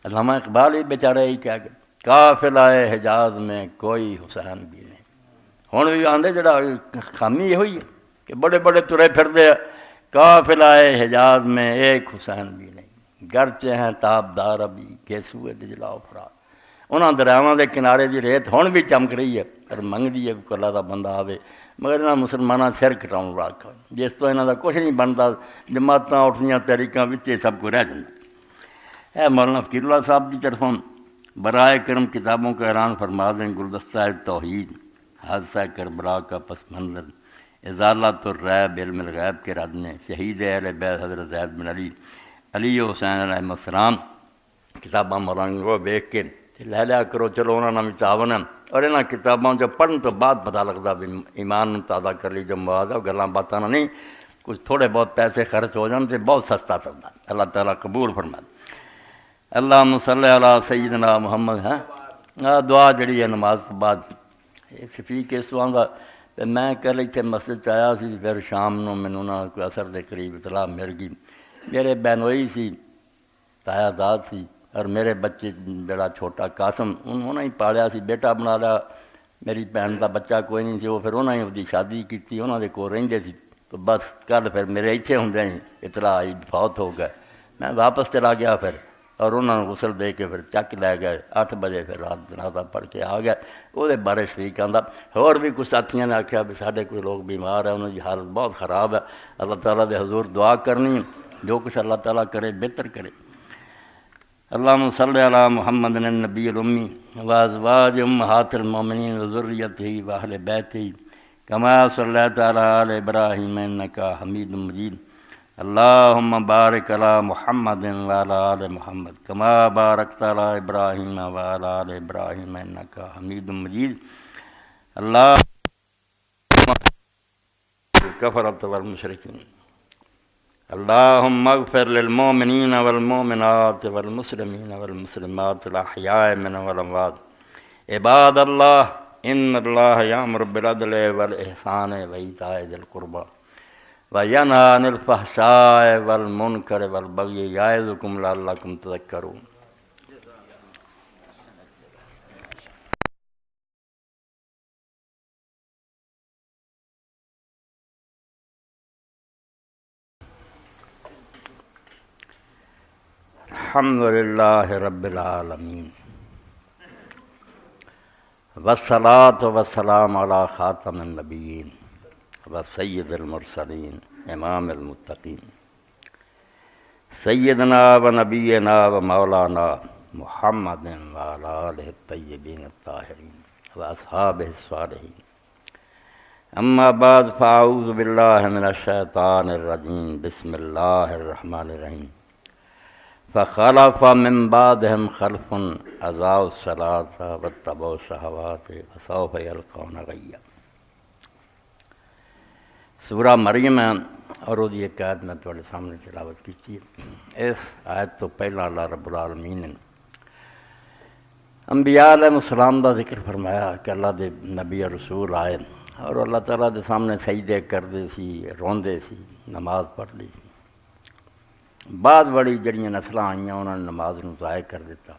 علامہ اقبال ہی بیچارے ہی کیا کہ قافلہ حجاز میں کوئی حسین بھی نہیں۔ ہوں بھی آدھے جڑا خامی یہ ہوئی ہے کہ بڑے بڑے ترے پھر دے قافلہ حجاز میں ایک حسین بھی نہیں، گرچہ ہیں تابدار ابھی گیسوئے دجلا و فرات۔ انہاں دریاواں دے کنارے دی ریت ہن بھی چمک رہی ہے پر منگدی ہے کوئی اللہ دا بندہ آوے، مگر انہاں مسلماناں سر کٹاؤن رکھا جس تو انہاں دا کچھ نہیں بنتا، جماعتاں اٹھنیاں تحریکاں وچ سب کو رہ جاتا۔ اے مولانا فقیر اللہ صاحب کی طرفوں برائے کرم کتابوں کا اعلان فرما دیں۔ گلدستہ توحید، حادثہ کربلا کا پس منظر، ازالۃ الریب علم الغیب کے ردنے، شہید اہل بیت حضرت زید بن علی و حسین علیہ السلام کتاباں مولانا وہ دیکھ کے لے لیا کرو، چلو انہوں نے تعاون ہے۔ اور انہاں کتاباں جو پڑھن تو بعد پتہ لگتا بھی ایمان تازہ کر لی جو مواد ہے گلاں باتاں نہیں کچھ تھوڑے بہت پیسے خرچ ہو جان تو بہت سستا سودا اللہ تعالیٰ قبول فرما اللہم صلی علی سیدنا محمد ہے دعا جڑی ہے نماز تو بعد شفیق اس وہاں میں کل اتنے مسجد چ آیا سی پھر شام نو مینوں نہ کوئی اثر دے قریب اطلاع مل گئی میرے بہنوئی سی تایا داد سی اور میرے بچے جڑا چھوٹا قاسم انہوں نے ہی پالیا سی بیٹا بنا لیا میری بہن کا بچہ کوئی نہیں سی وہ پھر انہوں نے وہی شادی کی انہوں دے کول رہندے سی تو بس کل پھر میرے اتنے ہوندے ہی اطلاع آئی فوت ہو گئے میں واپس چلا گیا پھر اور انہوں نے غسل دے کے پھر چک لے گئے 8 بجے پھر رات جنازہ پڑھ کے آ گئے وہ بارے شریک آندا اور بھی کچھ ساتھیوں نے آخیا بھی سارے کوئی لوگ بیمار ہیں انہوں کی حالت بہت خراب ہے اللہ تعالیٰ دے حضور دعا کرنی جو کچھ اللہ تعالیٰ کرے بہتر کرے اللہم صلی علی محمد النبی الامی وازواج امہات المومنین وذریتہ واہل بیتہ کما صلیت علی آل ابراہیم انکا حمید مجید اللہم بارک علی محمد وعلی آل محمد کما بارکت علی ابراہیم وعلی آل ابراہیم انکا حمید مجید اللہ کفرت والمشرکین اللہم اغفر للمؤمنین والمؤمنات والمسلمین والمسلمات الاحیاء من والاموات عباد اللہ ان اللہ یامر بالعدل والاحسان وایتاء ذی القربى وینہی عن الفحشاء والمنکر والبغی یعظکم لعلکم تذکرون الحمدللہ رب العالمین والصلاة والسلام علی خاتم النبیین وسید المرسلین امام المتقین سیدنا و نبینا و مولانا محمد وعلی آلہ الطیبین الطاہرین و اصحابہ الصالحین اما بعد فاعوذ باللہ من الشیطان الرجیم بسم اللہ الرحمن الرحیم فخلف من بعدهم خلف اضاعوا الصلاة واتبعوا الشہوات فسوف یلقون غیا سورہ مریم ہے اور وہ ایک آیت میں تھوڑے سامنے تلاوت کی ہے اس آیت تو پہلا اللہ رب العالمین نے انبیاء علیہ السلام کا ذکر فرمایا کہ اللہ دے نبی رسول آئے اور اللہ تعالیٰ دے سامنے سجدے کردے سی روندے سی نماز پڑھ لی سی بعد بڑی جڑیاں نسل آئیاں انہوں نے نماز نو ضائع کر دیتا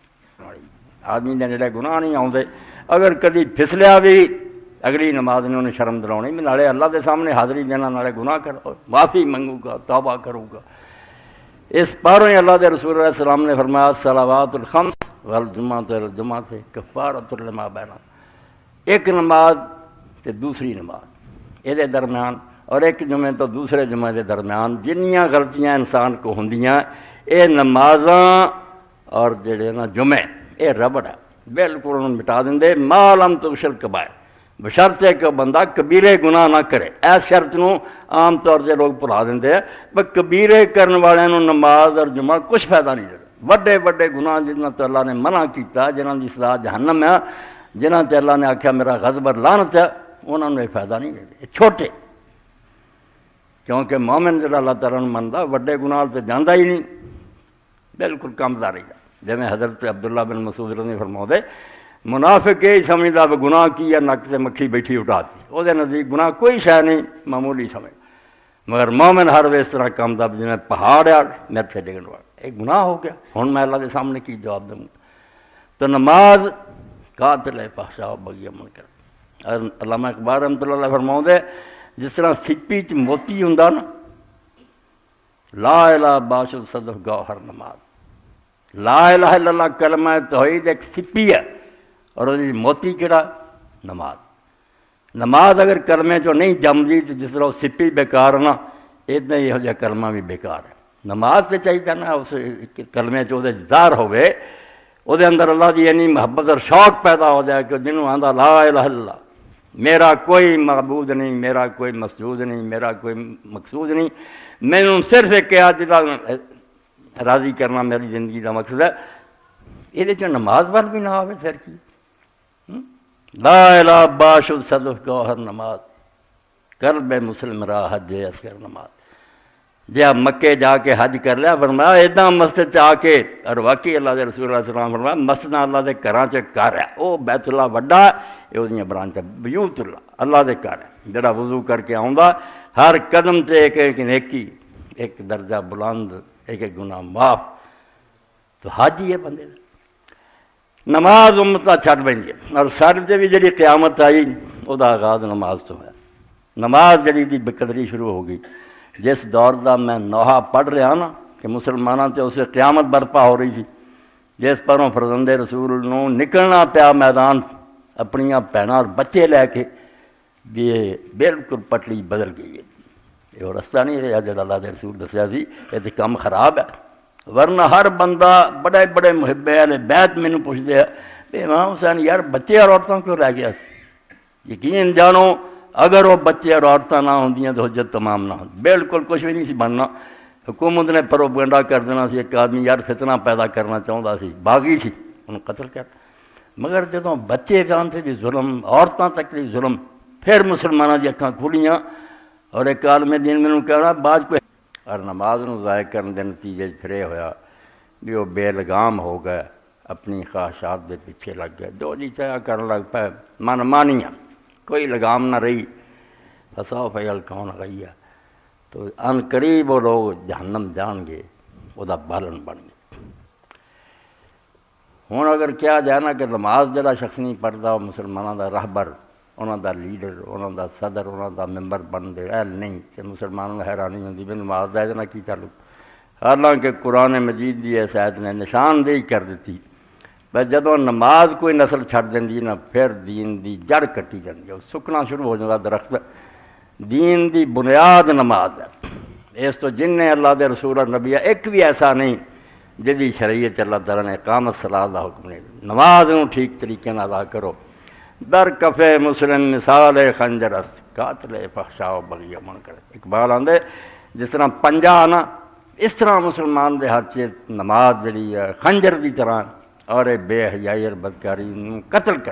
آدمی نے جڑے گناہ نہیں آتے اگر کدی پھسلیا بھی اگلی نماز نے انہیں شرم دلاؤنی میں نالے اللہ دے سامنے حاضری دینا نالے گناہ کرو معافی منگوں گا توبہ کروں گا اس پاروں ہی اللہ دے رسول علیہ السلام نے فرمایا الصلوات الخمس والجمعۃ الجمعۃ کفارۃ لما بینہما ایک نماز تے دوسری نماز یہ درمیان اور ایک جمعے تو دوسرے جمعے کے درمیان جنیاں غلطیاں انسان کو ہوندیاں اے نمازاں اور جڑے نا جمعے اے ربڑ ہے بالکل انہوں مٹا دیں دے ما لم تغشل کبائر بشرط ہے کہ بندہ کبیرے گناہ نہ کرے اس شرط نو عام طور سے لوگ بھلا دیں دے پر کبیرے کرنے والے نو نماز اور جمعہ کچھ فائدہ نہیں دے وڈے وڈے گناہ جنہاں تو اللہ نے منع کیتا جنہاں دی سزا جہنم ہے جنہاں تے اللہ نے آکھیا میرا غضب اور لعنت ہے انہوں نے فائدہ نہیں دے چھوٹے کیونکہ مومن جڑا اللہ تعالیٰ نے منتا وڈے گناہ تے جاندا ہی نہیں بالکل کمزار ہی جی حضرت عبداللہ بن مسعود رضی فرما دے منافق یہ سمجھدا بھی گناہ کی ہے نک سے مکھی بیٹھی اٹھاتی وہ نزدیک گناہ کوئی شے نہیں معمولی سمجھ مگر مومن ہر وے اس طرح کام دا جی پہاڑ ہے میرے سے ڈگن والا ایک گناہ ہو گیا ہن میں اللہ کے سامنے کی جواب دوں تو نماز قاتل فحشاء بغی منکر علامہ اقبال رحمۃ اللہ علیہ فرما دے جس طرح سپی چ موتی ہوں نا لا الہ باشد صدف گوہر نماز لا الہ الا اللہ کلمہ توحید ایک سپی ہے اور موتی کہڑا نماز نماز اگر کلمے چو نہیں جمدی تو جس طرح سپی بیکار نا اتنا ہی یہ کلمہ بھی بیکار ہے نماز سے چاہیے نا اس کلمے چ ظاہر ہوئے وہ اندر اللہ کی یعنی محبت اور شوق پیدا ہو جائے کہ جنہوں آندا لا الہ الا اللہ میرا کوئی معبود نہیں میرا کوئی مسجود نہیں میرا کوئی مقصود نہیں میں نے صرف ایک کیا جدا راضی کرنا میری زندگی کا مقصد ہے یہ نماز پر بھی نہ آئے پھر کی لا الہ باشد صدف گوہر نماز قلب مسلم را حج اصغر نماز جہاں مکے جا کے حج کر لیا فرمایا ایداں مسجد آ کے، اور واقعی اللہ دے رسول اللہ صلی اللہ علیہ وسلم فرمایا مسجد اللہ دے گھراں چ گھر ہے، وہ بیت اللہ وڈا ہے، یہ وہ برانچ بیوت اللہ دے گھر ہے، جڑا وضو کر کے آؤں ہر قدم تے ایک ایک نیکی، ایک درجہ بلند، ایک ایک گناہ معاف، تو حج ہی ہے بندے دا۔ نماز امتہ چھڈ بینی، اور سر تے بھی جڑی قیامت آئی وہ آغاز نماز تو ہے۔ نماز جڑی دی بقدری شروع ہو گئی، جس دور دا میں نوحہ پڑھ رہا نا کہ مسلمانوں تے اسے قیامت برپا ہو رہی تھی، جس پروں فرزند رسول نو نکلنا پیا میدان اپنیاں بھیناں اور بچے لے کے، یہ بالکل پٹڑی بدل گئی ہے، یہ رستہ نہیں رہا جڑا اللہ دے رسول دسیا سی، یہ تے کم خراب ہے۔ ورنہ ہر بندہ بڑے بڑے محب اہل بیت مینو پوچھتے ہیں کہ امام حسین یار بچے اور عورتوں کیوں رہ گیا؟ یقین جانو اگر وہ بچے اور عورتیں نہ ہوندیاں تو حجت تمام نہ ہوتی، بالکل کچھ بھی نہیں سی بننا۔ حکومت نے پروپیگنڈا کر دینا سی، ایک آدمی یار فتنہ پیدا کرنا چاہتا سی، باغی سی، انہوں قتل کر، مگر جدوں بچے جان سے بھی ظلم، عورتوں تک بھی ظلم، پھر مسلمانوں کی اکھاں کھلیاں، اور ایک عالم دین میں کہنا بعد کوئی، اور نماز نو ضائع کرنے کے نتیجے پھر یہ ہویا بھی وہ بے لگام ہو گئے، اپنی خواہشات دے پیچھے لگ گئے، جو جی چاہا کرنے لگ پے، من مانیاں، کوئی لگام نہ رہی، فسوف یلقون غیا، تو ان قریب وہ لوگ جہنم جان گے، وہ دا بالن بن گئے۔ ہوں اگر کیا جائے نا کہ نماز جڑا شخص نہیں پڑھتا وہ مسلمانوں دا راہبر، انہوں دا لیڈر، انہوں دا صدر، انہوں دا ممبر بن دے اہل نہیں، کہ مسلمانوں کو حیرانی ہوتی بھی نماز دا نہ کی تعلق، حالانکہ قرآن مجید دی اس آیت نے نشاندہی کر دیتی، بس جدوں نماز کوئی نسل چھڈ دیندی نا پھر دین دی جڑ کٹی جاندی ہے، سکنا شروع ہو جاتا درخت۔ دین دی بنیاد نماز ہے، اس تو جن نے اللہ دے رسول اور نبی ایک بھی ایسا نہیں جدی شریعت اللہ تعالیٰ نے اقامت صلاح دا حکم نہیں، نماز نو ٹھیک طریقے نال ادا کرو۔ در کفے مسلم مثال خنجر است، قاتل فحشاء و بغی و منکر، اقبال آندے جس طرح پنجا نا اس طرح مسلمان دے ہاتھ چ نماز جڑی ہے خنجر دی طرح، اور بے حیائی اور بدکاری قتل کر